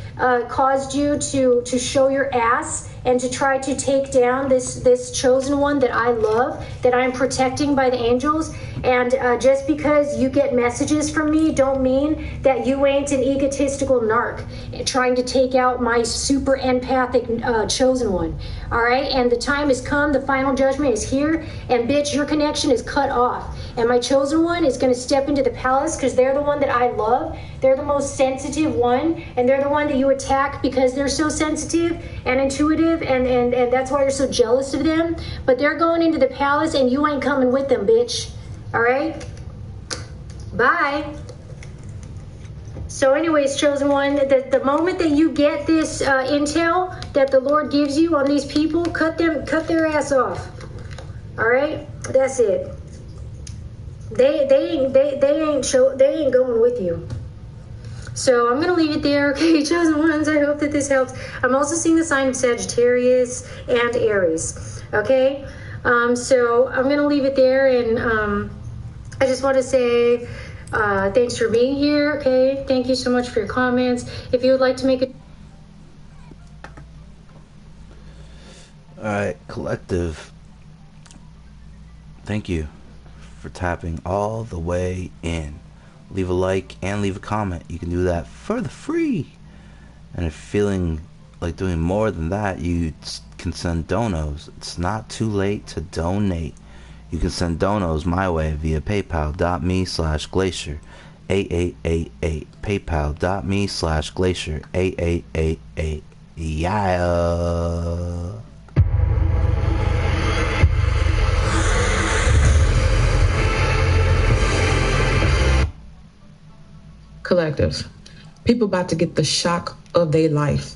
caused you to show your ass and to try to take down this chosen one that I love, that I'm protecting by the angels. And just because you get messages from me don't mean that you ain't an egotistical narc trying to take out my super empathic chosen one. All right, and the time has come. The final judgment is here, and bitch, your connection is cut off. And my chosen one is going to step into the palace because they're the one that I love. They're the most sensitive one, and they're the one that you attack because they're so sensitive and intuitive, and that's why you're so jealous of them. But they're going into the palace, and you ain't coming with them, bitch. All right? Bye. So anyways, chosen one, the moment that you get this intel that the Lord gives you on these people, cut their ass off. All right, that's it. They ain't going with you. So I'm gonna leave it there. Okay, chosen ones, I hope that this helps. I'm also seeing the sign of Sagittarius and Aries. Okay, so I'm gonna leave it there, and I just want to say thanks for being here. Okay, thank you so much for your comments. If you would like to make a Alright, collective, thank you for tapping all the way in. Leave a like and leave a comment. You can do that for the free. And if you're feeling like doing more than that, you can send donos. It's not too late to donate. You can send donos my way via paypal.me/glacier 8888. paypal.me/glacier 8888. Yeah. Collectives. People about to get the shock of their life.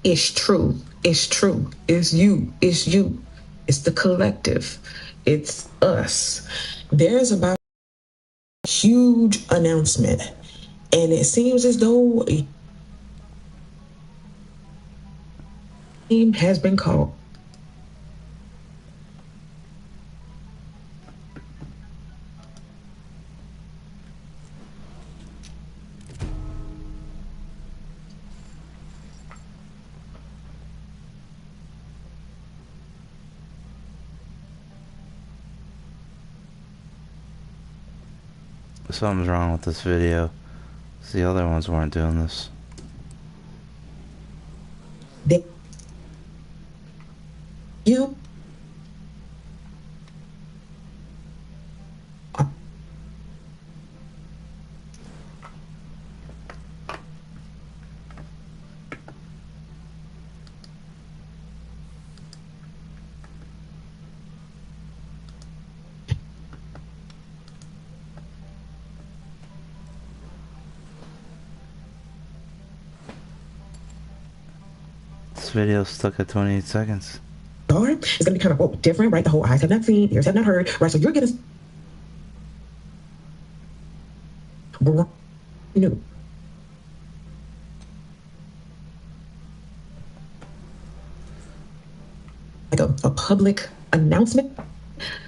It's true. It's true. It's you. It's you. It's the collective. It's us. There's about a huge announcement. And it seems as though a team has been called. Something's wrong with this video. The other ones weren't doing this. You This video's stuck at 28 seconds. It's going to be kind of different, right? The whole eyes have not seen, ears have not heard, right? So you're getting new. Like a public announcement.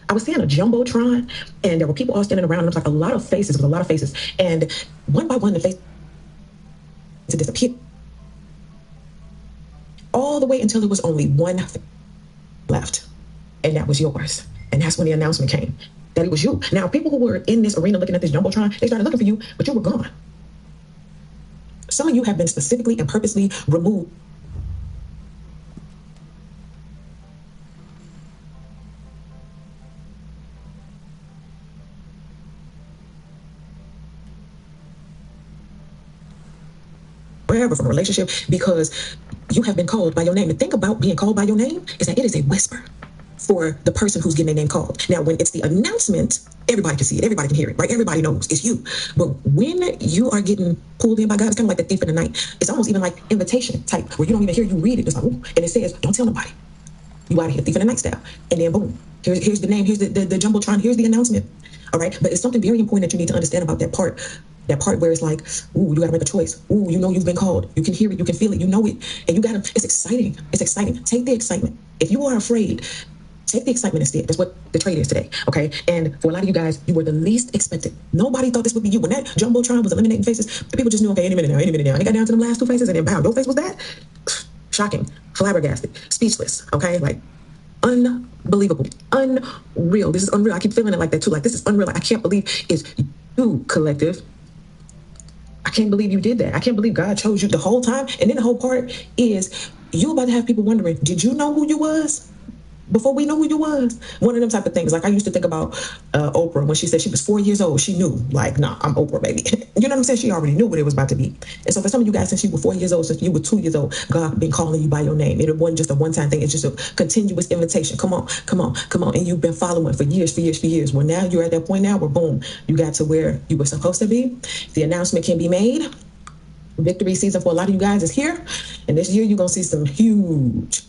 I was seeing a jumbotron, and there were people all standing around, and it was like a lot of faces. It was a lot of faces, and one by one, the face to disappear, all the way until there was only one left, and that was yours. And that's when the announcement came that it was you. Now, people who were in this arena looking at this jumbotron, they started looking for you, but you were gone. Some of you have been specifically and purposely removed. Wherever from a relationship, because you have been called by your name. The thing about being called by your name is that it is a whisper for the person who's getting their name called. Now, when it's the announcement, everybody can see it, everybody can hear it, right? Everybody knows it's you. But when you are getting pulled in by God, it's kind of like the thief in the night. It's almost even like invitation type, where you don't even hear, you read it. It's like, ooh, and it says, don't tell nobody. You out of here, thief in the night style. And then boom, here's the name, here's the jumbotron, here's the announcement. All right, but it's something very important that you need to understand about that part. That part where it's like, ooh, you gotta make a choice. Ooh, you know you've been called. You can hear it, you can feel it, you know it, and you gotta. It's exciting. It's exciting. Take the excitement. If you are afraid, take the excitement instead. That's what the trade is today. Okay, and for a lot of you guys, you were the least expected. Nobody thought this would be you. When that jumbotron was eliminating faces, the people just knew, okay, any minute now. And it got down to the last two faces, and then bam, your face was that. Shocking, flabbergasted, speechless. Okay, like. Unbelievable, unreal. This is unreal. I keep feeling it like that too. Like, this is unreal. I can't believe it's you, collective. I can't believe you did that. I can't believe God chose you the whole time. And then the whole part is you about to have people wondering, did you know who you was before we knew who you was? One of them type of things. Like, I used to think about Oprah when she said she was 4 years old. She knew, like, nah, I'm Oprah, baby. You know what I'm saying? She already knew what it was about to be. And so for some of you guys, since you were 4 years old, since you were 2 years old, God been calling you by your name. It wasn't just a one-time thing. It's just a continuous invitation. Come on, come on, come on. And you've been following for years, for years, for years. Well, now you're at that point now where, boom, you got to where you were supposed to be. The announcement can be made. Victory season for a lot of you guys is here. And this year, you're going to see some huge,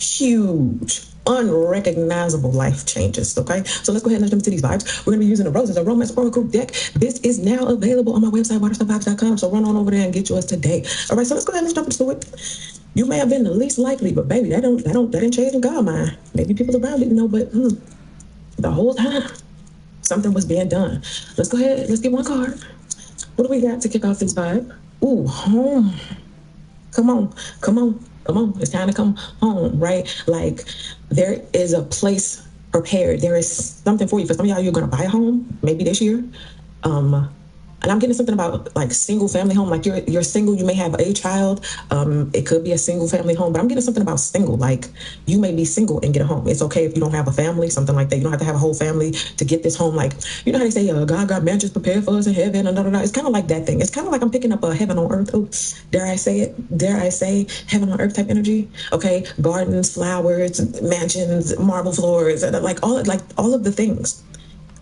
unrecognizable life changes, okay? So let's go ahead and let's jump into these vibes. We're going to be using the Roses, a Romance Oracle deck. This is now available on my website, waterstopvibes.com. So run on over there and get yours today. All right, so let's go ahead and let's jump into it. You may have been the least likely, but baby, that didn't change in God's mind. Maybe people around didn't know, but the whole time, something was being done. Let's go ahead. Let's get one card. What do we got to kick off this vibe? Ooh, home. Come on. It's time to come home, right? Like, there is a place prepared. There is something for you. For some of y'all, you're going to buy a home, maybe this year. And I'm getting something about like single family home. Like you're single, you may have a child. It could be a single family home, but I'm getting something about single. Like you may be single and get a home. It's okay if you don't have a family, something like that. You don't have to have a whole family to get this home. Like, you know how they say, God got mansions prepared for us in heaven. And It's kind of like that thing. It's kind of like I'm picking up a heaven on earth. Oh, dare I say it? Dare I say heaven on earth type energy? Okay, gardens, flowers, mansions, marble floors, like all of the things.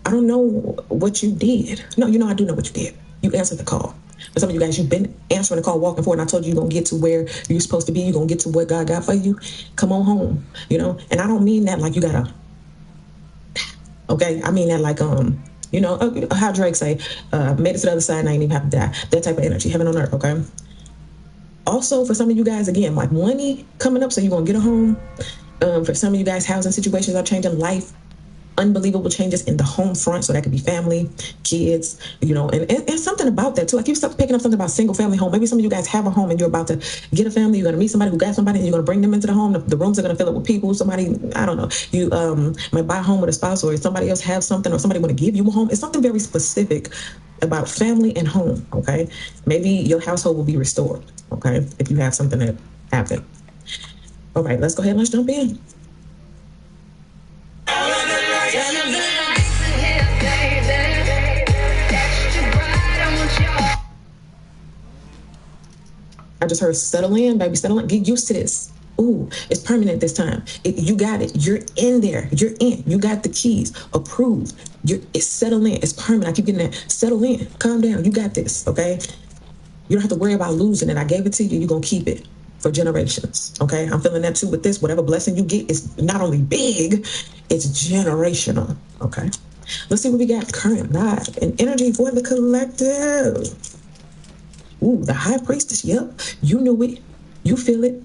I don't know what you did. No, I do know what you did. You answered the call. For some of you guys, you've been answering the call, walking forward, and I told you you're going to get to where you're supposed to be. You're going to get to what God got for you. Come on home, And I don't mean that like you got to, okay? I mean that like, how Drake say, made it to the other side and I ain't even have to die. That type of energy, heaven on earth, okay? Also, for some of you guys, again, like money coming up, so you're going to get a home. For some of you guys, housing situations are changing, life. Unbelievable changes in the home front, so that could be family, kids, and something about that too. I keep picking up something about single family home. Maybe some of you guys have a home and you're about to get a family. You're going to meet somebody who got somebody, and you're going to bring them into the home. The rooms are going to fill up with people. Somebody, I don't know, you might buy a home with a spouse, or somebody else have something, or somebody want to give you a home. It's something very specific about family and home. Okay, maybe your household will be restored. Okay, if you have something that happened. All right, let's go ahead and let's jump in. I just heard settle in, baby, settle in. Get used to this. Ooh, it's permanent this time. You got it. You're in there. You're in. You got the keys. Approved. It's settle in. It's permanent. I keep getting that. Settle in. Calm down. You got this, okay? You don't have to worry about losing it. I gave it to you. You're going to keep it for generations, okay? I'm feeling that too with this. Whatever blessing you get is not only big, it's generational, okay? Let's see what we got current vibe and energy for the collective. Ooh, the High Priestess, yep. You knew it. You feel it.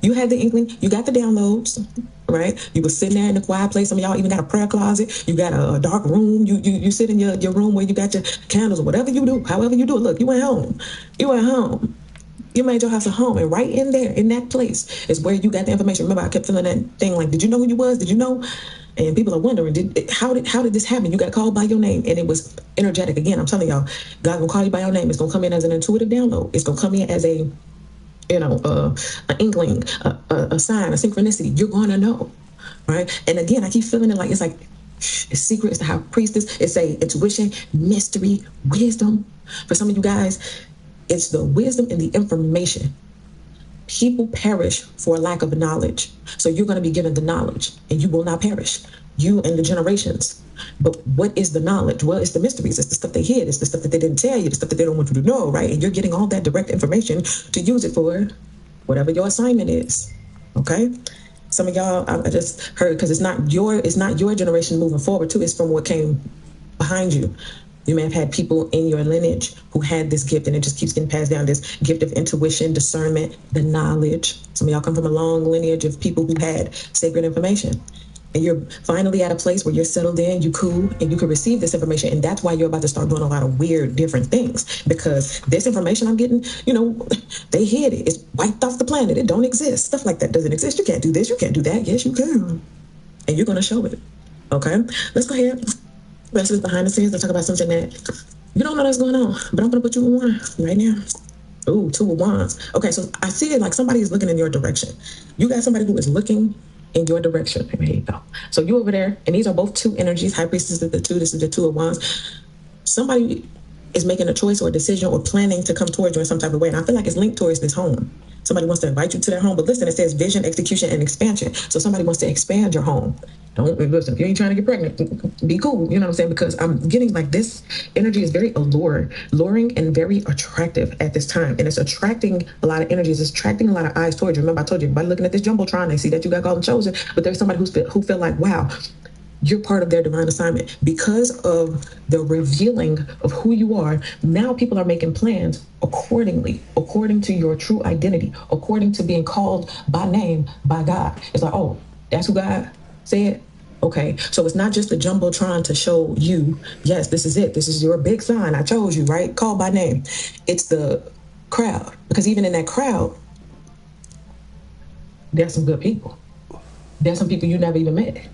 You had the inkling. You got the downloads, right? You were sitting there in a quiet place. Some of y'all even got a prayer closet. You got a dark room. You sit in your room where you got your candles or whatever you do. However you do it. Look, you went home. You went home. You made your house a home. And right in there, in that place, is where you got the information. Remember, I kept feeling that thing like, did you know who you was? Did you know? And people are wondering, how did this happen? You got called by your name, and it was energetic. Again, I'm telling y'all, God gonna call you by your name. It's gonna come in as an intuitive download. It's gonna come in as a, an inkling, a sign, a synchronicity. You're gonna know, right? And again, I keep feeling it like it's secret. It's the High Priestess. It's a intuition, mystery, wisdom. For some of you guys, it's the wisdom and the information. People perish for lack of knowledge. So you're going to be given the knowledge, and you will not perish. You and the generations. But what is the knowledge? Well, it's the mysteries. It's the stuff they hid. It's the stuff that they didn't tell you. The stuff that they don't want you to know, right? And you're getting all that direct information to use it for whatever your assignment is. Okay? Some of y'all, I just heard, because it's not your generation moving forward too. It's from what came behind you. You may have had people in your lineage who had this gift, and it just keeps getting passed down, this gift of intuition, discernment, the knowledge. Some of y'all come from a long lineage of people who had sacred information. And you're finally at a place where you're settled in, you cool, and you can receive this information. And that's why you're about to start doing a lot of weird, different things. Because this information I'm getting, they hid it. It's wiped off the planet. It don't exist. Stuff like that doesn't exist. You can't do this. You can't do that. Yes, you can. And you're going to show it. Okay? Let's go ahead. Let's look behind the scenes and talk about something that you don't know that's going on, but I'm going to put you in one right now. Ooh, 2 of Wands. Okay, so I see it like somebody is looking in your direction. You got somebody who is looking in your direction. Here you go. So you over there, and these are both 2 energies. High Priestess is the 2. This is the 2 of Wands. Somebody is making a choice or a decision or planning to come towards you in some type of way, and I feel like it's linked towards this home. Somebody wants to invite you to their home. But listen, it says vision, execution, and expansion. So somebody wants to expand your home. Don't listen, if you ain't trying to get pregnant, be cool. You know what I'm saying? Because I'm getting like this energy is very alluring and very attractive at this time. And it's attracting a lot of energies. It's attracting a lot of eyes towards you. Remember, I told you, by looking at this Jumbotron, they see that you got called and chosen. But there's somebody who feel like, wow, you're part of their divine assignment. Because of the revealing of who you are, now people are making plans accordingly, according to your true identity, according to being called by name by God. It's like, oh, that's who God said? Okay, so it's not just the Jumbotron to show you, yes, this is it. This is your big sign. I chose you, right? Called by name. It's the crowd. Because even in that crowd, there's some good people. There's some people you never even met.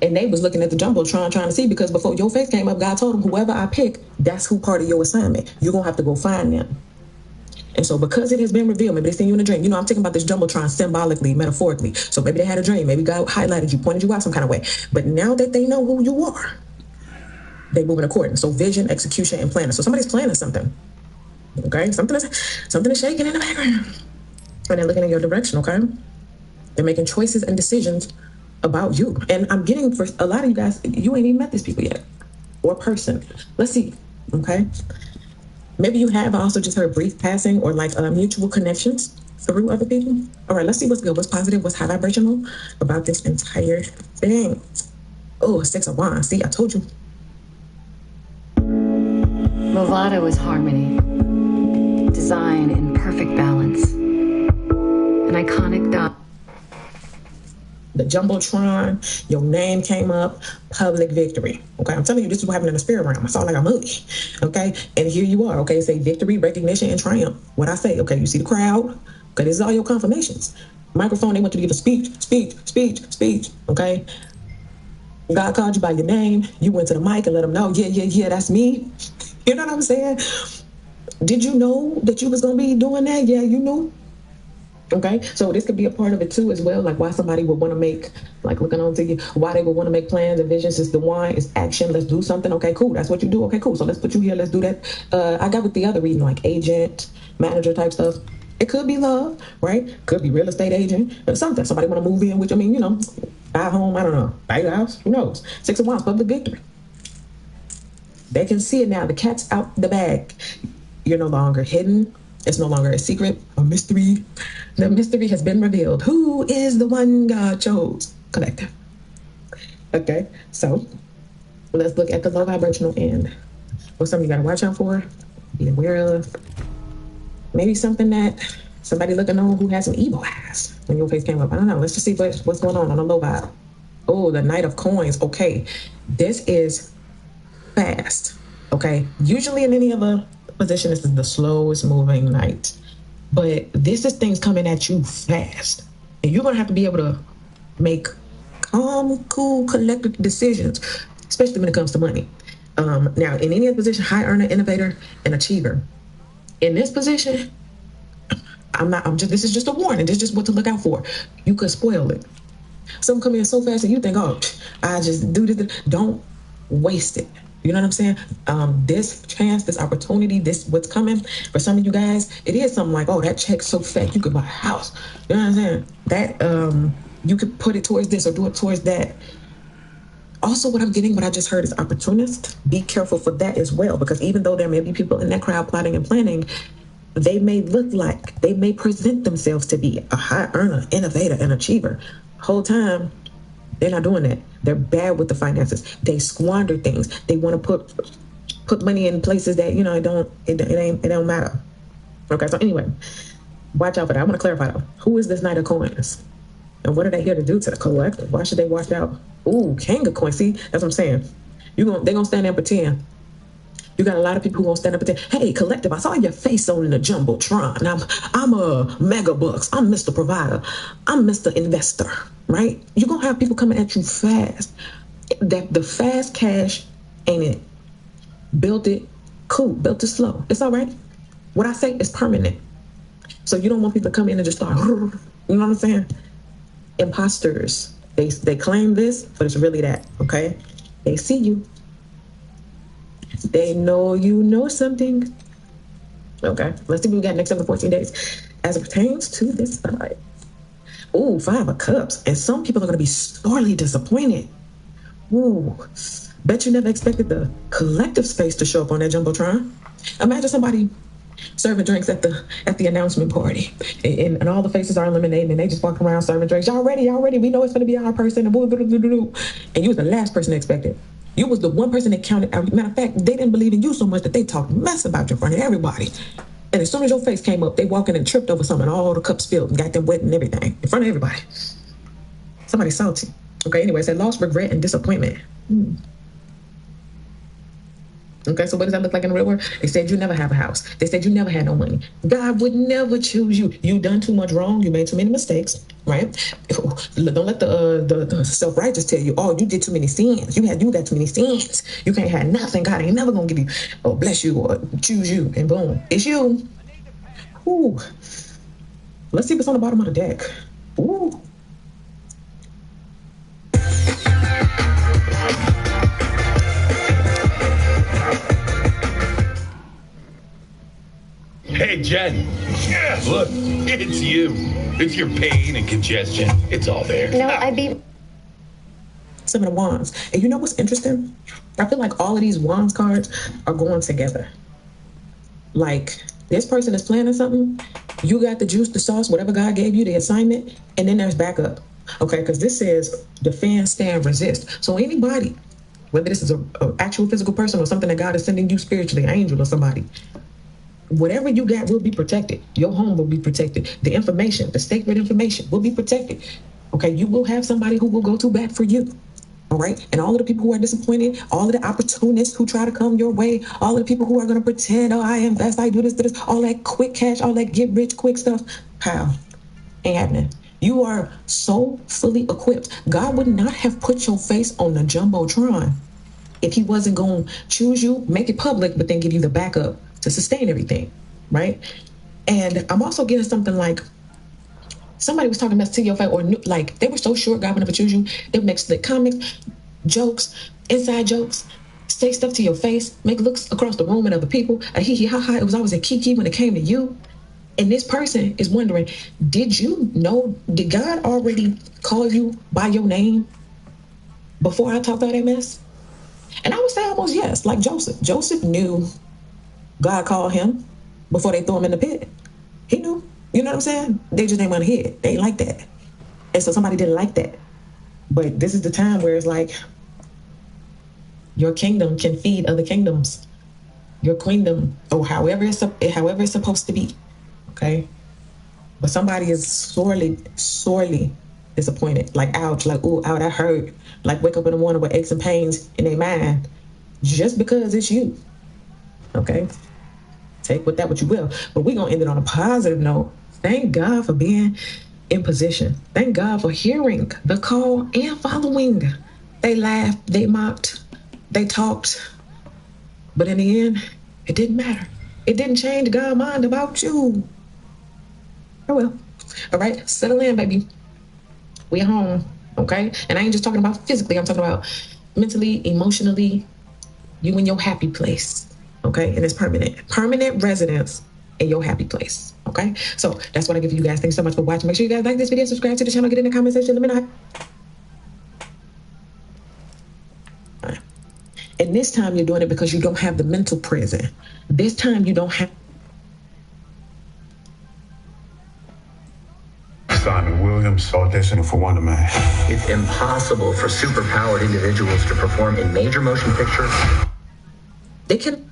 And they was looking at the Jumbotron trying to see, because before your face came up, God told them, whoever I pick, that's who part of your assignment. You're going to have to go find them. And so because it has been revealed, maybe they seen you in a dream. You know, I'm talking about this Jumbotron symbolically, metaphorically. So maybe they had a dream. Maybe God highlighted you, pointed you out some kind of way. But now that they know who you are, they move in accordance. So vision, execution, and planning. So somebody's planning something. Okay? Something is shaking in the background. And they're looking in your direction, okay? They're making choices and decisions about you. And I'm getting, for a lot of you guys, you ain't even met these people yet. Or person. Let's see. Okay? Maybe you have also just heard brief passing or like mutual connections through other people. All right, let's see what's good, what's positive, what's high vibrational about this entire thing. Oh, 6 of Wands. See, I told you. Movado is harmony, design in perfect balance, an iconic dot. The Jumbotron, your name came up, public victory. Okay, I'm telling you, this is what happened in the spirit realm. I saw like a movie. Okay, and here you are. Okay, say victory, recognition, and triumph. What I say? Okay, you see the crowd. Okay, this is all your confirmations. Microphone, they want you to give a speech. Okay, God called you by your name. You went to the mic and let them know, yeah, that's me. You know what I'm saying? Did you know that you was gonna be doing that? Yeah, you knew. Okay, so this could be a part of it too as well, like why somebody would want to make, like looking on to you, why they would want to make plans and visions. Is the wine, is action. Let's do something. Okay, cool. That's what you do. Okay, cool. So let's put you here. Let's do that. I got with the other reading, like agent, manager type stuff. It could be love, right? Could be real estate agent or something. Somebody want to move in, which I mean, you know, buy a home. I don't know, buy your house. Who knows? 6 of Wands, public victory. They can see it now. The cat's out the bag. You're no longer hidden. It's no longer a secret, a mystery. The mystery has been revealed. Who is the one God chose? Collective. Okay, so let's look at the low vibrational end. What's something you got to watch out for, be aware of. Maybe something that somebody looking on who has some evil eyes when your face came up. I don't know. Let's just see what's going on the low vibe. Oh, the Knight of Coins. Okay, this is fast. Okay, usually in any other position, this is the slowest moving night, but this is things coming at you fast, and you're gonna have to be able to make calm, cool, collected decisions, especially when it comes to money. Now, in any other position, high earner, innovator, and achiever. In this position, this is just a warning. This is just what to look out for. You could spoil it. Some come in so fast and you think, oh, I just do this. Don't waste it. You know what I'm saying? This chance, this opportunity, this what's coming for some of you guys, it is something like, oh, that check's so fat, you could buy a house. You know what I'm saying? That you could put it towards this or do it towards that. Also, what I just heard is opportunist. Be careful for that as well, because even though there may be people in that crowd plotting and planning, they may present themselves to be a high earner, innovator, and achiever. Whole time, they're not doing that. They're bad with the finances. They squander things. They want to put money in places that, you know, it don't matter. Okay, so anyway, watch out for that. I want to clarify though. Who is this Knight of Coins? And what are they here to do to the collective? Why should they watch out? Ooh, King of Coins. See, that's what I'm saying. They're gonna stand there and pretend. You got a lot of people who gonna stand up and say, hey, collective, I saw your face on the Jumbotron. I'm a mega bucks. I'm Mr. Provider. I'm Mr. Investor, right? You're gonna have people coming at you fast. The fast cash ain't it. Build it cool, built it slow. It's all right. What I say is permanent. So you don't want people to come in and just start, you know what I'm saying? Imposters. They claim this, but it's really that, okay? They see you. They know you know something. Okay, let's see what we got next 7 to 14 days. as it pertains to this side. Ooh, 5 of Cups. And some people are going to be sorely disappointed. Ooh, bet you never expected the collective space to show up on that Jumbotron. Imagine somebody serving drinks at the announcement party, and all the faces are eliminated, and they just walk around serving drinks. Y'all ready? We know it's going to be our person. And you was the last person expected. You was the one person that counted. Matter of fact, they didn't believe in you so much that they talked mess about you in front of everybody. And as soon as your face came up, they walked in and tripped over something. All the cups spilled and got them wet and everything in front of everybody. Somebody salty. Okay, anyway, it said loss, regret, and disappointment. Okay, so what does that look like in the real world? They said you never have a house. They said you never had no money. God would never choose you. You done too much wrong. You made too many mistakes, right? Don't let the self-righteous tell you, oh, you did too many sins. You got too many sins. You can't have nothing. God ain't never gonna give you or bless you or choose you. And boom, it's you. Ooh. Let's see what's on the bottom of the deck. Ooh. Hey, Jen. Yeah, look, it's you. It's your pain and congestion. It's all there. No, I beat 7 of Wands. And you know what's interesting? I feel like all of these Wands cards are going together. Like, this person is planning something. You got the juice, the sauce, whatever God gave you, the assignment, and then there's backup. Okay, because this says defend, stand, resist. So anybody, whether this is an actual physical person or something that God is sending you spiritually, an angel or somebody, whatever you got will be protected. Your home will be protected. The information, the sacred information will be protected. Okay, you will have somebody who will go to bat for you. All right, and all of the people who are disappointed, all of the opportunists who try to come your way, all of the people who are going to pretend, oh, I invest, I do this, all that quick cash, all that get rich quick stuff. How? Ain't happening. You are so fully equipped. God would not have put your face on the Jumbotron if he wasn't going to choose you, make it public, but then give you the backup to sustain everything, right? And I'm also getting something like somebody was talking about to your face, or like they were so sure God would never choose you. They would make slick comments, jokes, inside jokes, say stuff to your face, make looks across the room at other people. A hee hee ha ha. It was always a kiki when it came to you. And this person is wondering, did you know? Did God already call you by your name before I talked all that mess? And I would say almost yes, like Joseph. Joseph knew God called him before they threw him in the pit. He knew. You know what I'm saying? They just didn't want to hear it. They ain't like that. And so somebody didn't like that. But this is the time where it's like your kingdom can feed other kingdoms. Your kingdom, or however it's supposed to be. Okay? But somebody is sorely disappointed. Like, ouch, like, ooh, ow, that hurt. Like, wake up in the morning with aches and pains in their mind just because it's you. Okay? Take with that what you will. But we're going to end it on a positive note. Thank God for being in position. Thank God for hearing the call and following. They laughed, they mocked, they talked. But in the end, it didn't matter. It didn't change God's mind about you. Oh well. All right, settle in, baby. We're home, okay? And I ain't just talking about physically. I'm talking about mentally, emotionally. You in your happy place. Okay, and it's permanent residence in your happy place. Okay, so that's what I give you guys. Thanks so much for watching. Make sure you guys like this video, subscribe to the channel, get in the comment section, let me know. And this time you're doing it because you don't have the mental prison. This time you don't have. Simon Williams, auditioning for Wonder Man. It's impossible for superpowered individuals to perform in major motion pictures. They can.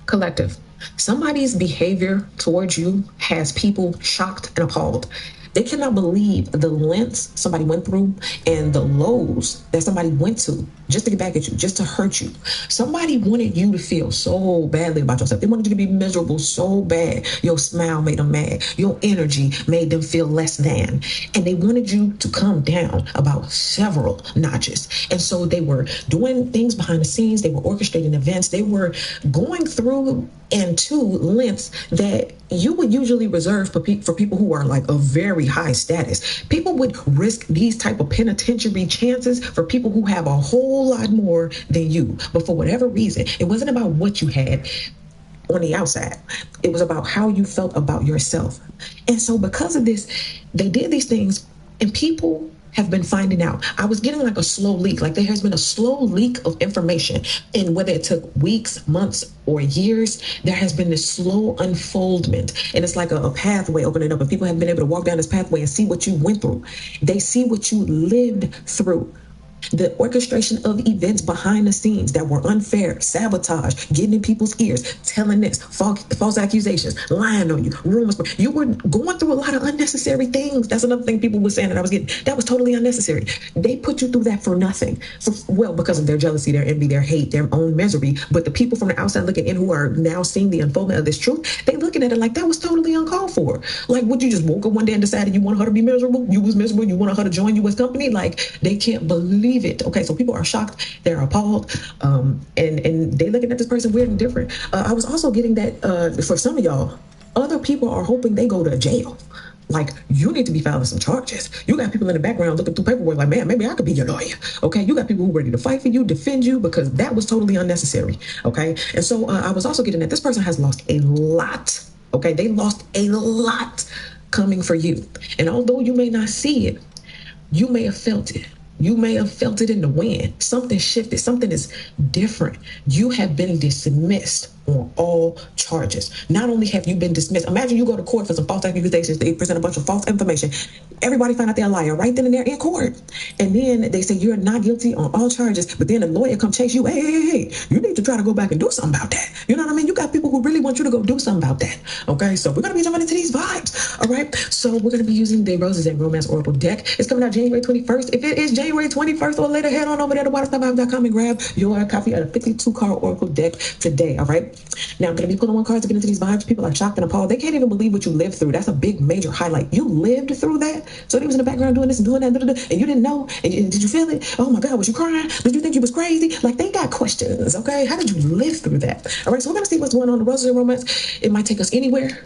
Collective. Somebody's behavior towards you has people shocked and appalled. They cannot believe the lengths somebody went through and the lows that somebody went to just to get back at you, just to hurt you. Somebody wanted you to feel so badly about yourself. They wanted you to be miserable so bad. Your smile made them mad. Your energy made them feel less than. And they wanted you to come down about several notches. And so they were doing things behind the scenes. They were orchestrating events. They were going through and to lengths that you would usually reserve for people who are like a very high status. People would risk these type of penitentiary chances for people who have a whole lot more than you. But for whatever reason, it wasn't about what you had. on the outside. It was about how you felt about yourself. And so because of this, they did these things, and people have been finding out. I was getting like a slow leak. Like there has been a slow leak of information. And whether it took weeks, months, or years, there has been this slow unfoldment. And it's like a pathway opening up. And people have been able to walk down this pathway and see what you went through. They see what you lived through. The orchestration of events behind the scenes that were unfair, sabotage, getting in people's ears, telling this, false accusations, lying on you, rumors. You were going through a lot of unnecessary things. That's another thing people were saying that I was getting. That was totally unnecessary. They put you through that for nothing. Well, because of their jealousy, their envy, their hate, their own misery. But the people from the outside looking in who are now seeing the unfoldment of this truth, they looking at it like that was totally uncalled for. Like, would you just woke up one day and decided you want her to be miserable? You was miserable. You wanted her to join you as company? Like, they can't believe it. Okay, so people are shocked, they're appalled, and they looking at this person weird and different. I was also getting that for some of y'all, other people are hoping they go to jail. Like, you need to be filing some charges. You got people in the background looking through paperwork like, man, maybe I could be your lawyer. Okay, you got people who are ready to fight for you, defend you, because that was totally unnecessary. Okay, and so I was also getting that this person has lost a lot. Okay, they lost a lot coming for you. And although you may not see it, you may have felt it. You may have felt it in the wind. Something shifted. Something is different. You have been dismissed on all charges. Not only have you been dismissed, imagine you go to court for some false accusations. They present a bunch of false information. Everybody find out they're a liar right then and there in court. And then they say you're not guilty on all charges. But then a lawyer come chase you. Hey, you need to try to go back and do something about that. You know what I mean? You got people who really want you to go do something about that. Okay, so we're going to be jumping into these vibes. All right, so we're going to be using the Roses and Romance Oracle deck. It's coming out January 21st. If it is January 21st or later, head on over there to waterstopvibes.com and grab your copy of the 52-card Oracle deck today. All right. Now, I'm going to be pulling one card to get into these vibes. People are shocked and appalled. They can't even believe what you lived through. That's a big, major highlight. You lived through that? So they was in the background doing this and doing that, and you didn't know? And did you feel it? Oh, my God, was you crying? Did you think you was crazy? Like, they got questions, okay? How did you live through that? All right, so we're going to see what's going on in the Roses and Romance. It might take us anywhere.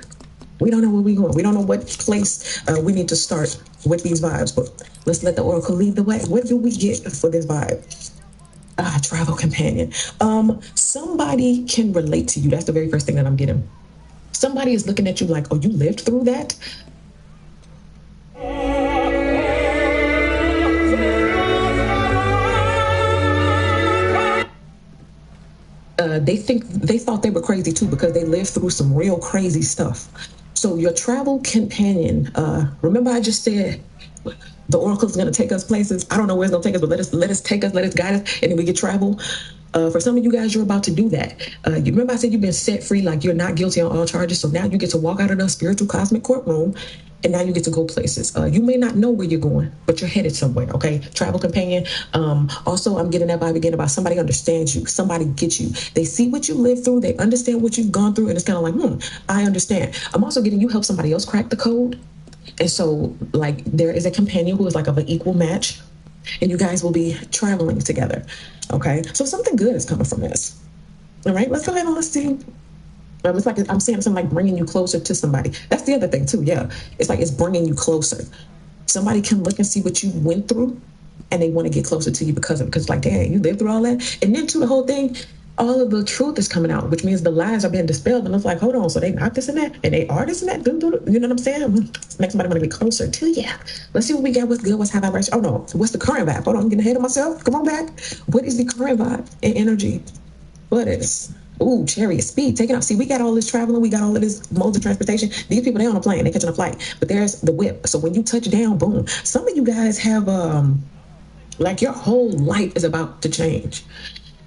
We don't know where we're going. We don't know what place we need to start with these vibes, but let's let the Oracle lead the way. What do we get for this vibe? Travel companion. Somebody can relate to you. That's the very first thing that I'm getting. Somebody is looking at you like, oh, you lived through that? They thought they were crazy too because they lived through some real crazy stuff. So your travel companion, remember I just said the Oracle is going to take us places. I don't know where it's going to take us, but let us take us, let us guide us, and then we get travel. For some of you guys, you're about to do that. You remember I said you've been set free, like you're not guilty on all charges. So now you get to walk out of the spiritual cosmic courtroom, and now you get to go places. You may not know where you're going, but you're headed somewhere, okay? Travel companion. Also, I'm getting that vibe again about somebody understands you. Somebody gets you. They see what you lived through. They understand what you've gone through, and it's kind of like, I understand. I'm also getting you help somebody else crack the code. And so, like, there is a companion who is like of an equal match, and you guys will be traveling together, okay? So something good is coming from this. All right, let's go ahead and let's see. It's like I'm saying something like bringing you closer to somebody. That's the other thing too. Yeah, it's like it's bringing you closer. Somebody can look and see what you went through, and they want to get closer to you because of it. Because like, dang, you lived through all that, and then too the whole thing, all of the truth is coming out, which means the lies are being dispelled. And it's like, hold on, so they not this and that, and they are this and that. You know what I'm saying? Make somebody want to get closer to you. Let's see what we got. What's good? What's high vibration? Oh no, what's the current vibe? Hold on, I'm getting ahead of myself. Come on back. What is the current vibe and energy? What is? Ooh, chariot speed, taking off. See, we got all this traveling. We got all of this modes of transportation. These people, they on a plane. They catching a flight. But there's the whip. So when you touch down, boom. Some of you guys have, like your whole life is about to change.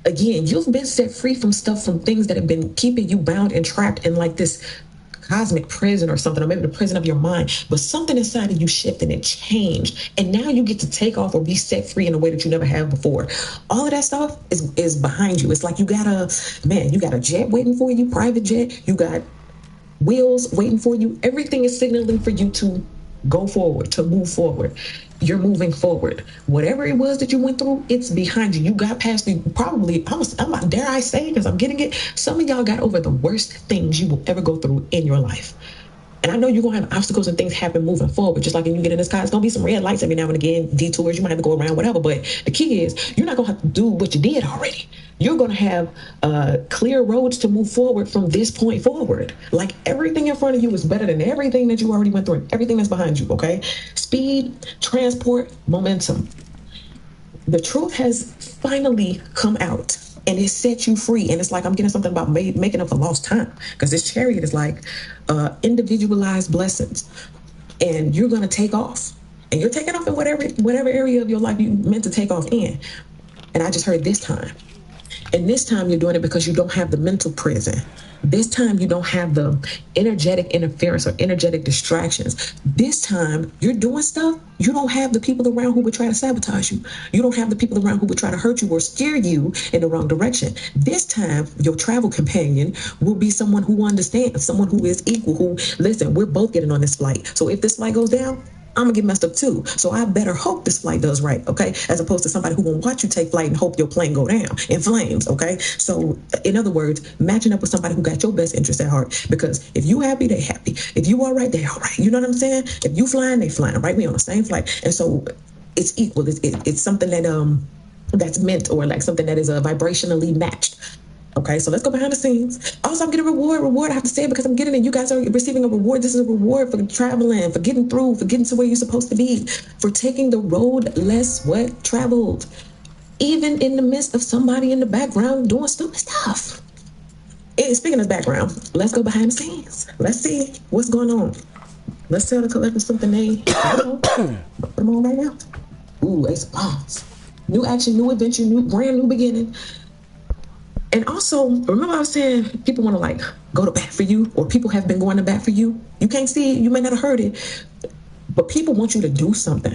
Again, you've been set free from stuff, from things that have been keeping you bound and trapped in like this cosmic prison or something, or maybe the prison of your mind. But something inside of you shifted and it changed. And now you get to take off or be set free in a way that you never have before. All of that stuff is behind you. It's like you got a jet waiting for you, private jet. You got wheels waiting for you. Everything is signaling for you to go forward, to move forward. You're moving forward. Whatever it was that you went through, it's behind you. You got past the dare I say, because I'm getting it, some of y'all got over the worst things you will ever go through in your life. And I know you're going to have obstacles and things happen moving forward. Just like when you get in this car, it's going to be some red lights every now and again, detours. You might have to go around, whatever. But the key is you're not going to have to do what you did already. You're going to have clear roads to move forward from this point forward. Like everything in front of you is better than everything that you already went through, everything that's behind you, okay? Speed, transport, momentum. The truth has finally come out. And it sets you free. And it's like I'm getting something about making up for lost time. Because this chariot is like individualized blessings. And you're going to take off. And you're taking off in whatever area of your life you meant to take off in. And I just heard this time. And this time you're doing it because you don't have the mental prison. This time you don't have the energetic interference or energetic distractions. This time you're doing stuff. You don't have the people around who would try to sabotage you. You don't have the people around who would try to hurt you or steer you in the wrong direction. This time your travel companion will be someone who understands, someone who is equal, who, listen, we're both getting on this flight. So if this flight goes down, I'm gonna get messed up too. So I better hope this flight does right, okay? As opposed to somebody who won't watch you take flight and hope your plane go down in flames, okay? So in other words, matching up with somebody who got your best interest at heart. Because if you happy, they happy. If you all right, they all right. You know what I'm saying? If you flying, they flying, right? We on the same flight. And so it's equal. It's something that that's meant, or like something that is vibrationally matched. Okay, so let's go behind the scenes. Also, I'm getting a reward. I have to say it because I'm getting it. You guys are receiving a reward. This is a reward for traveling, for getting through, for getting to where you're supposed to be, for taking the road less traveled. Even in the midst of somebody in the background doing stupid stuff. And speaking of background, let's go behind the scenes. Let's see what's going on. Let's tell the collective something they put them on right now. Ooh, Ace of Wands. New action, new adventure, brand new beginning. And also, remember I was saying people want to like go to bat for you, or people have been going to bat for you. You can't see it, you may not have heard it, but people want you to do something.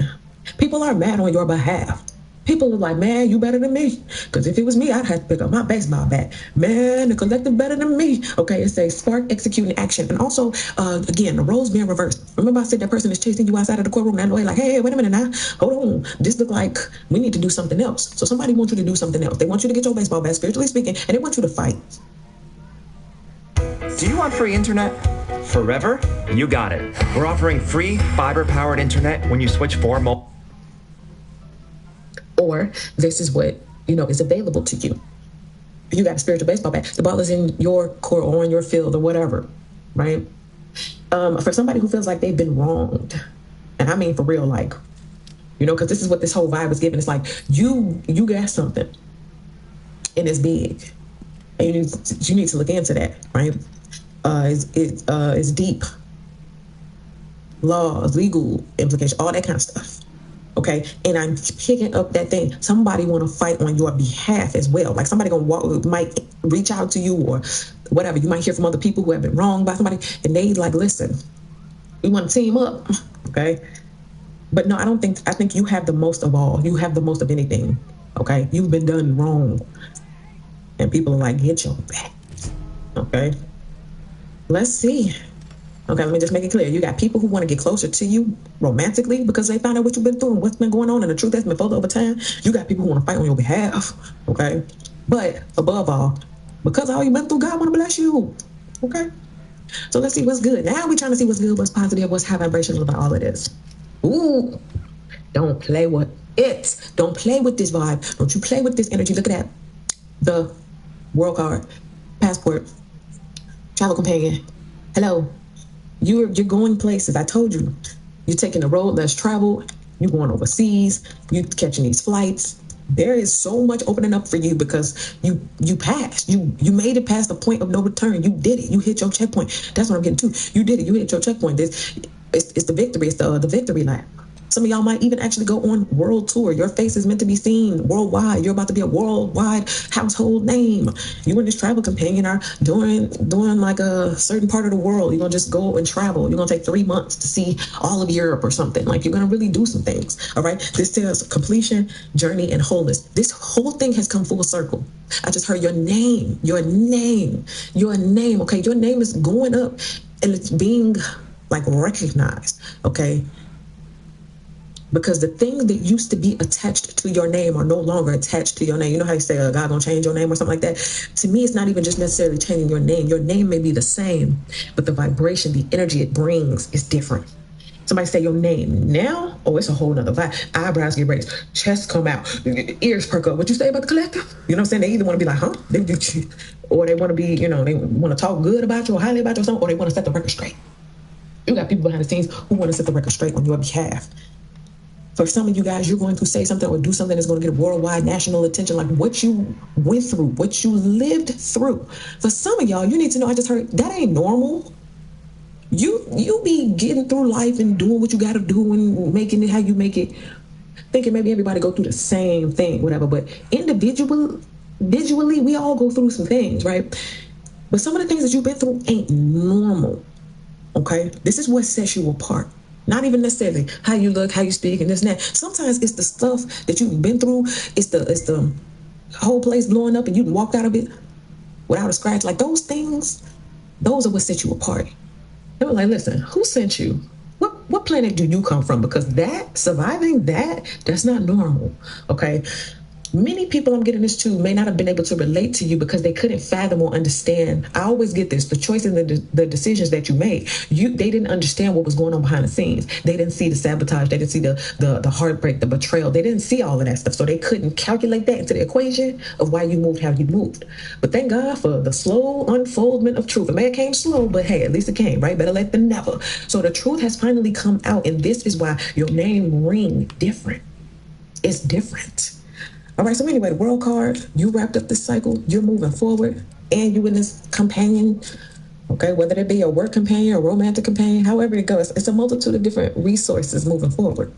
People are mad on your behalf. People are like, man, you better than me. Because if it was me, I'd have to pick up my baseball bat. Man, the collective better than me. Okay, it says spark, execute, and action. And also, again, the roles being reversed. Remember I said that person is chasing you outside of the courtroom, and they're like, hey, wait a minute now. Hold on. This look like we need to do something else. So somebody wants you to do something else. They want you to get your baseball bat, spiritually speaking, and they want you to fight. Do you want free internet? Forever? You got it. We're offering free fiber-powered internet when you switch or this is what, is available to you. You got a spiritual baseball bat. The ball is in your court or on your field or whatever, right? For somebody who feels like they've been wronged, and I mean for real, like, because this is what this whole vibe is giving. It's like you got something, and it's big, and you need to look into that, right? It's deep. Laws, legal implications, all that kind of stuff. Okay, and I'm picking up that thing. Somebody want to fight on your behalf as well. Like somebody might reach out to you or whatever. You might hear from other people who have been wronged by somebody, and they like, listen, we want to team up. Okay, but no, I think you have the most of all. You have the most of anything. Okay, you've been done wrong, and people are like, get your back. Okay, let's see. Okay, let me just make it clear. You got people who want to get closer to you romantically because they found out what you've been through and what's been going on and the truth that's been told over time. You got people who want to fight on your behalf, okay? But above all, because all you've been through, God want to bless you, okay? So let's see what's good. Now we're trying to see what's good, what's positive, what's high vibrational about all of this. Ooh, don't play with it. Don't play with this vibe. Don't you play with this energy. Look at that. The world card, passport, travel companion. Hello. You're going places. I told you. You're taking the road less traveled. You're going overseas. You're catching these flights. There is so much opening up for you because you passed. You made it past the point of no return. You did it. You hit your checkpoint. That's what I'm getting to. You did it. You hit your checkpoint. It's the victory. It's the victory lap. Some of y'all might even actually go on world tour. Your face is meant to be seen worldwide. You're about to be a worldwide household name. You and this travel companion are doing like a certain part of the world. You're going to just go and travel. You're going to take 3 months to see all of Europe or something. Like you're going to really do some things. All right. This says completion, journey, and wholeness. This whole thing has come full circle. I just heard your name. Okay. Your name is going up and it's being like recognized. Okay. Because the things that used to be attached to your name are no longer attached to your name. You know how you say, God gonna change your name or something like that? To me, it's not even just necessarily changing your name. Your name may be the same, but the vibration, the energy it brings is different. Somebody say your name now, oh, it's a whole nother vibe. Eyebrows get raised, chest come out, ears perk up. What you say about the collective? You know what I'm saying? They either want to be like, huh? Or they want to be, they want to talk good about you or highly about you or something, or they want to set the record straight. You got people behind the scenes who want to set the record straight on your behalf. For some of you guys, you're going to say something or do something that's going to get worldwide national attention, like what you went through, what you lived through. For some of y'all, you need to know, I just heard, that ain't normal. You be getting through life and doing what you got to do and making it how you make it, thinking maybe everybody go through the same thing, whatever. But individually, we all go through some things, right? But some of the things that you've been through ain't normal, okay? This is what sets you apart. Not even necessarily how you look, how you speak, and this and that. Sometimes it's the stuff that you've been through. It's the whole place blowing up and you walked out of it without a scratch. Like those things, those are what set you apart. They were like, listen, who sent you? What planet do you come from? Because surviving that's not normal, okay? Many people I'm getting this to may not have been able to relate to you because they couldn't fathom or understand. I always get this, the choices and the decisions that you made. They didn't understand what was going on behind the scenes. They didn't see the sabotage. They didn't see the heartbreak, the betrayal. They didn't see all of that stuff. So they couldn't calculate that into the equation of why you moved how you moved. But thank God for the slow unfoldment of truth. It may have came slow, but hey, at least it came, right? Better late than never. So the truth has finally come out, and this is why your name ring different. It's different. All right, so anyway, the world card, you wrapped up this cycle, you're moving forward, and you in this companion, okay, whether it be a work companion or romantic companion, however it goes, it's a multitude of different resources moving forward.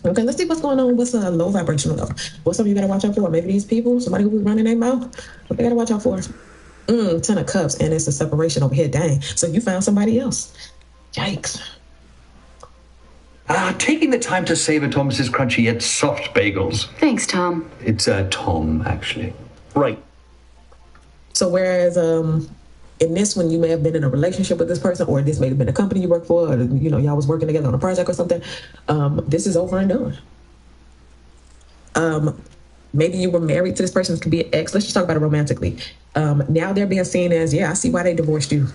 Okay, let's see what's going on. What's a low vibrational level? What's something you got to watch out for? Maybe these people, somebody who's running their mouth, what they got to watch out for? 10 of Cups, and it's a separation over here. Dang, so you found somebody else. Yikes. Taking the time to savor Thomas's crunchy yet soft bagels. Thanks, Tom. It's Tom, actually. Right. So whereas in this one, you may have been in a relationship with this person, or this may have been a company you work for, or y'all was working together on a project or something. This is over and done. Maybe you were married to this person. This could be an ex. Let's just talk about it romantically. Now they're being seen as, yeah, I see why they divorced you.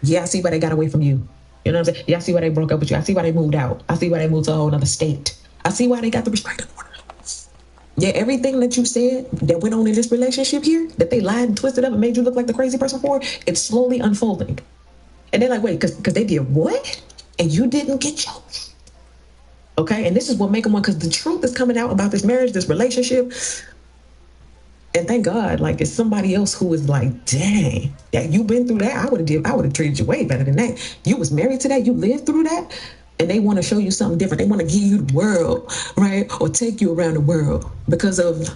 Yeah, I see why they got away from you. You know what I'm saying? Yeah, I see why they broke up with you. I see why they moved out. I see why they moved to a whole other state. I see why they got the restraining order. Yeah, everything that you said that went on in this relationship here, that they lied and twisted up and made you look like the crazy person for, it's slowly unfolding. And they're like, wait, because they did what? And you didn't get yours. Okay, and this is what make them want, because the truth is coming out about this marriage, this relationship. And thank God, like, it's somebody else who is like, dang, that you've been through that. I would have treated you way better than that. You was married to that. You lived through that. And they want to show you something different. They want to give you the world, right? Or take you around the world because of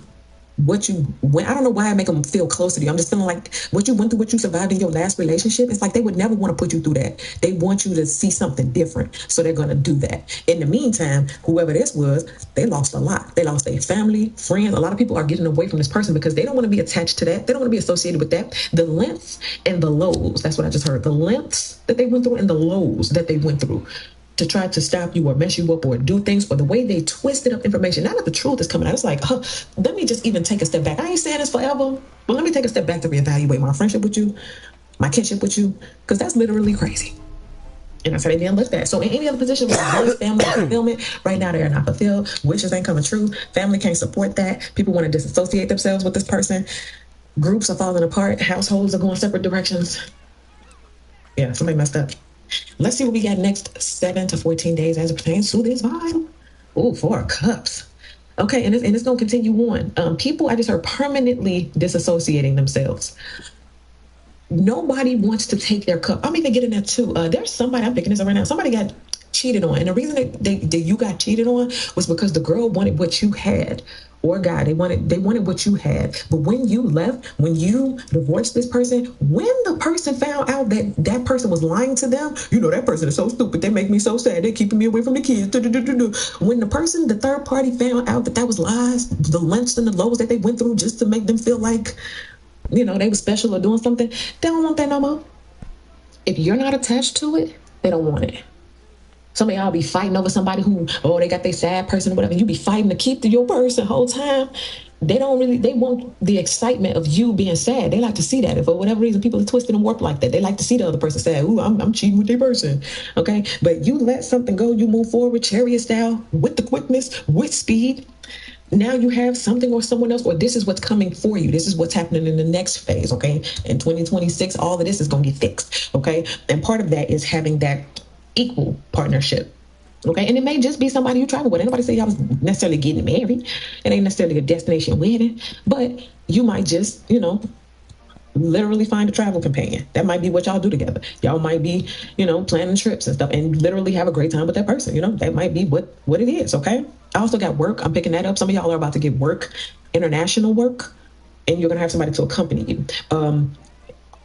what you went. I don't know why I make them feel closer to you. I'm just feeling like what you went through, what you survived in your last relationship. It's like they would never want to put you through that. They want you to see something different. So they're going to do that. In the meantime, whoever this was, they lost a lot. They lost their family, friends. A lot of people are getting away from this person because they don't want to be attached to that. They don't want to be associated with that. The lengths and the lows. That's what I just heard. The lengths that they went through and the lows that they went through to try to stop you or mess you up or do things, or the way they twisted up information. Now that the truth is coming out, it's like, let me just even take a step back. I ain't saying this forever, but let me take a step back to reevaluate my friendship with you, my kinship with you, because that's literally crazy. And that's how they being looked at. So in any other position with family fulfillment, right now they are not fulfilled. Wishes ain't coming true. Family can't support that. People want to disassociate themselves with this person. Groups are falling apart. Households are going separate directions. Yeah, somebody messed up. Let's see what we got next 7 to 14 days as it pertains to this vibe. Oh, 4 of Cups. Okay, and it's going to continue on. People, I just heard, permanently disassociating themselves. Nobody wants to take their cup. I'm even getting that too. There's somebody, I'm picking this up right now. Somebody got cheated on. And the reason that you got cheated on was because the girl wanted what you had. Or guy, they wanted what you had. But when you left, when you divorced this person, when the person found out that that person was lying to them, that person is so stupid. They make me so sad. They're keeping me away from the kids. When the person, the third party, found out that was lies, the lengths and the lows that they went through just to make them feel like, they were special or doing something, they don't want that no more. If you're not attached to it, they don't want it. Some of y'all be fighting over somebody who, oh, they got their sad person or whatever. You be fighting to keep your person the whole time. They want the excitement of you being sad. They like to see that. If for whatever reason people are twisted and warped like that, they like to see the other person sad. Ooh, I'm cheating with their person. Okay. But you let something go, you move forward, chariot style, with the quickness, with speed. Now you have something or someone else, or this is what's coming for you. This is what's happening in the next phase. Okay. In 2026, all of this is going to get fixed. Okay. And part of that is having that equal partnership. Okay, and it may just be somebody you travel with. Ain't nobody say y'all was necessarily getting married. It ain't necessarily a destination wedding, but you might just, literally find a travel companion. That might be what y'all do together. Y'all might be, planning trips and stuff and literally have a great time with that person. That might be what it is. Okay. I also got work. I'm picking that up. Some of y'all are about to get work, international work, and you're going to have somebody to accompany you.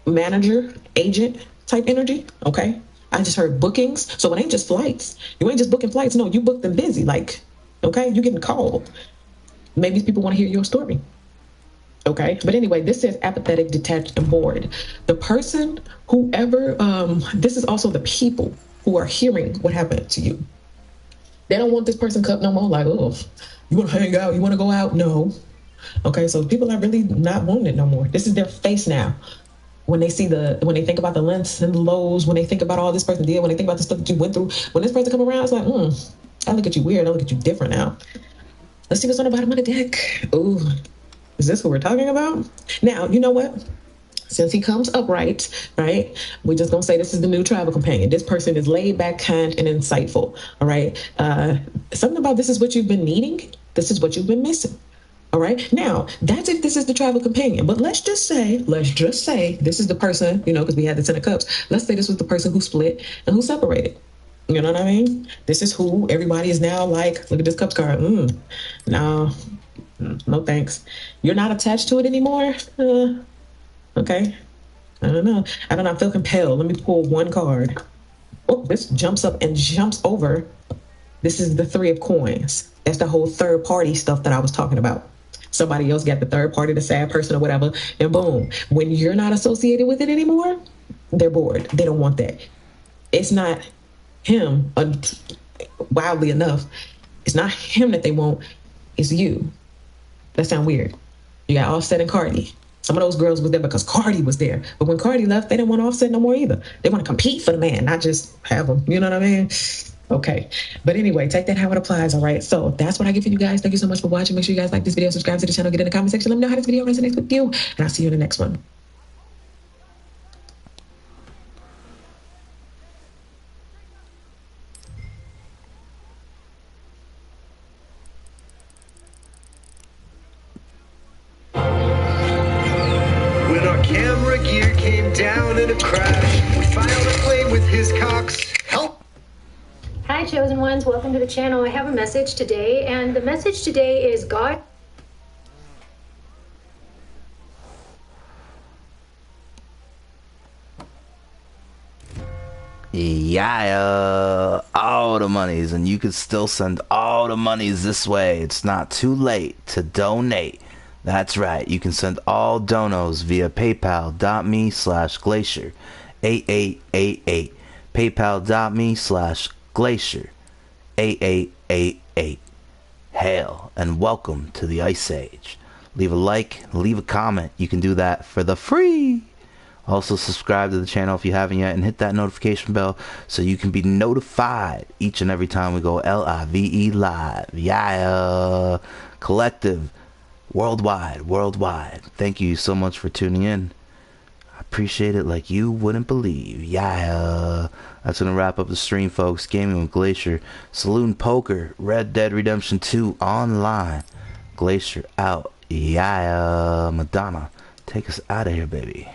Manager, agent type energy. Okay. I just heard bookings. So it ain't just flights. You ain't just booking flights. No, you book them busy. Like, okay, you're getting called. Maybe people want to hear your story. Okay. But anyway, this says apathetic, detached, and bored. The person, whoever, this is also the people who are hearing what happened to you. They don't want this person cut no more. Like, oh, you want to hang out? You want to go out? No. Okay. So people are really not wanting it no more. This is their face now. When they think about the lengths and the lows, when they think about all this person did, when they think about the stuff that you went through, when this person come around, it's like, I look at you weird. I look at you different now. Let's see what's on the bottom of the deck. Ooh, is this what we're talking about? Now, you know what? Since he comes upright, right? We're just going to say this is the new travel companion. This person is laid back, kind, and insightful. All right. Something about this is what you've been needing. This is what you've been missing. All right. Now, that's if this is the travel companion. But let's just say this is the person, because we had the 10 of cups. Let's say this was the person who split and who separated. You know what I mean? This is who everybody is now like, look at this cups card. No thanks. You're not attached to it anymore. Okay. I don't know. I feel compelled. Let me pull one card. Oh, this jumps up and jumps over. This is the 3 of coins. That's the whole third party stuff that I was talking about. Somebody else got the third party, the sad person or whatever, and boom. When you're not associated with it anymore, they're bored. They don't want that. It's not him, wildly enough, it's not him that they want, it's you. That sounds weird. You got Offset and Cardi. Some of those girls was there because Cardi was there. But when Cardi left, they didn't want Offset no more either. They want to compete for the man, not just have him. You know what I mean? Okay. But anyway, take that how it applies. All right. So that's what I give for you guys. Thank you so much for watching. Make sure you guys like this video, subscribe to the channel, get in the comment section. Let me know how this video resonates with you. And I'll see you in the next one. When our camera gear came down in a crash, we filed a claim with his Cox. Help! Hi, chosen ones. Welcome to the channel. I have a message today, and the message today is God. Yeah, all the monies, and you can still send all the monies this way. It's not too late to donate. That's right. You can send all donos via paypal.me/glacier 8888. paypal.me/glacier 8888. Hail and welcome to the Ice Age. Leave a like, leave a comment. You can do that for the free. Also subscribe to the channel if you haven't yet, and hit that notification bell so you can be notified each and every time we go LIVE live. Yeah, collective, worldwide. Thank you so much for tuning in. I appreciate it like you wouldn't believe. Yeah, that's gonna wrap up the stream, folks. Gaming with Glacier, Saloon Poker, Red Dead Redemption 2 online. Glacier out. Yeah, Madonna, take us out of here, baby.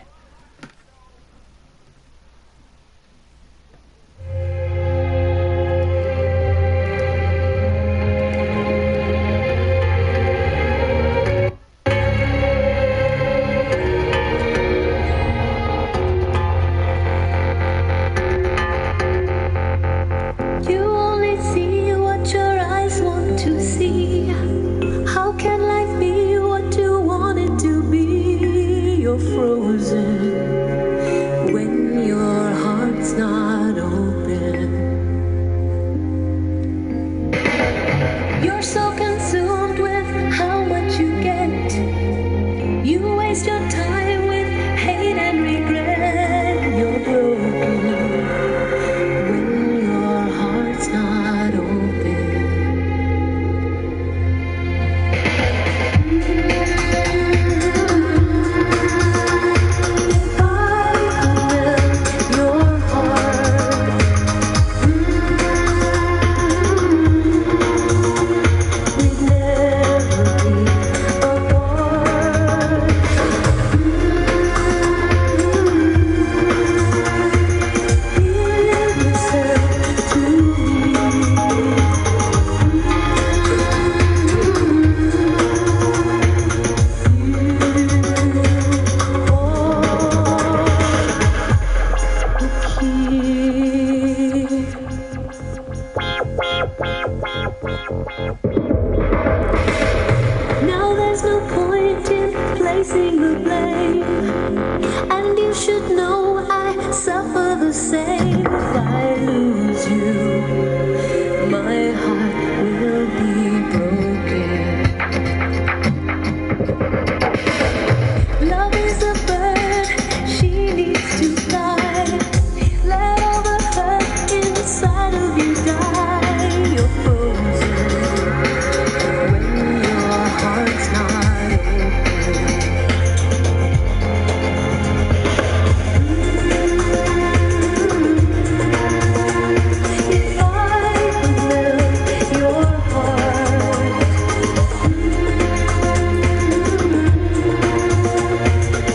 Frozen when your heart's not open. should know I suffer the same. If I lose you, my heart will be broken. Love is a bird, she needs to fly. Let all the hurt inside of you die. You're frozen when your heart's not open. If I could melt your heart,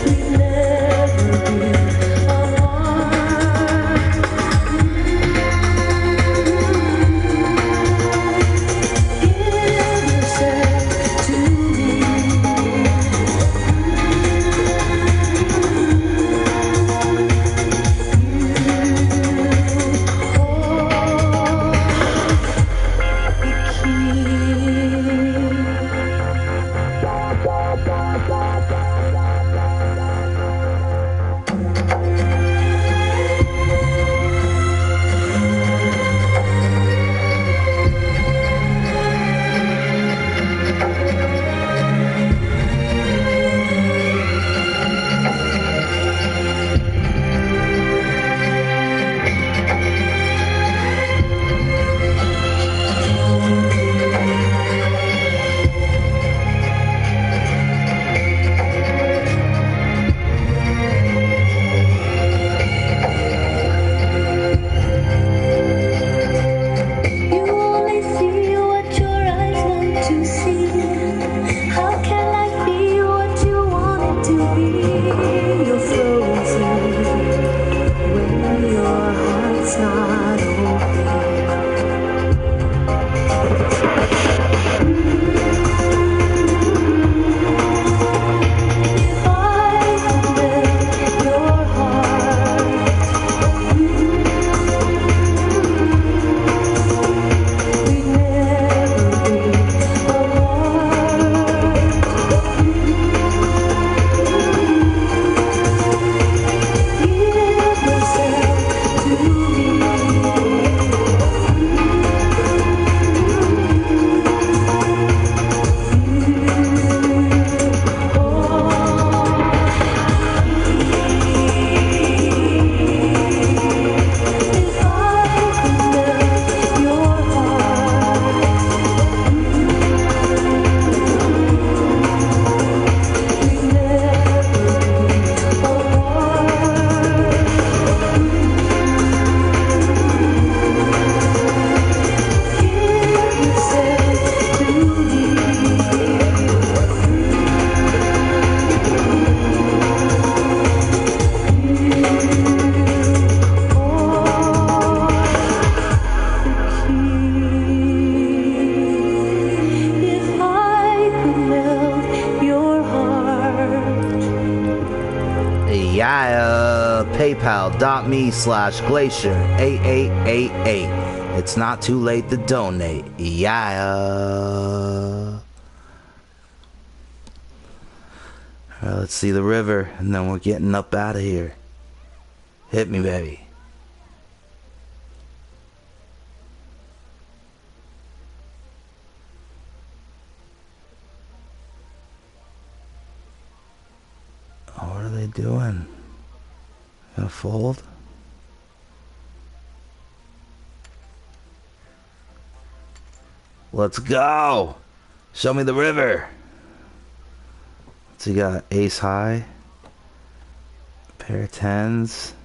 we'd never be apart. Give yourself to me. You only see what your eyes want to see. How can I be what you want it to be? You're frozen when your heart's not If I could melt your heart, we'd never be apart. Give yourself to me. If I could melt your heart, we'd never be apart. Give yourself to me. If I could melt your heart. Yeah, paypal.me/glacier8888. It's not too late to donate. Yeah. Alright, let's see the river, and then we're getting up out of here. Hit me, baby. Oh, what are they doing? Gonna fold? Let's go! Show me the river! So you got ace high, pair of tens.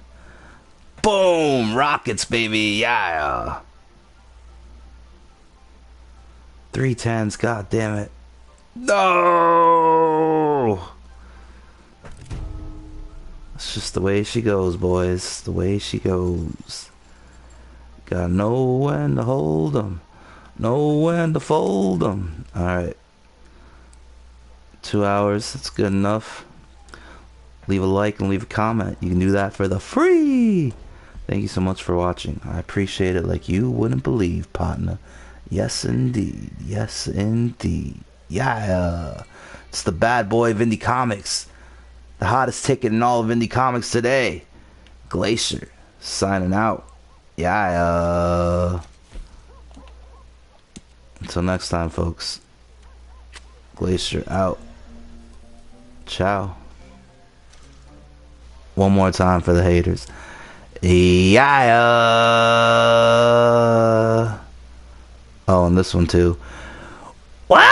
Boom! Rockets, baby! Yeah! 3 tens, god damn it. No! It's just the way she goes, boys. The way she goes. Gotta know when to hold 'em. Know when to fold 'em. Alright. 2 hours. That's good enough. Leave a like and leave a comment. You can do that for the free. Thank you so much for watching. I appreciate it like you wouldn't believe, partner. Yes, indeed. Yes, indeed. Yeah. It's the bad boy of indie comics. the hottest ticket in all of indie comics today. Glacier, signing out. Yeah. Until next time, folks. Glacier out. Ciao. One more time for the haters. Yeah. Oh, and this one too. Wow.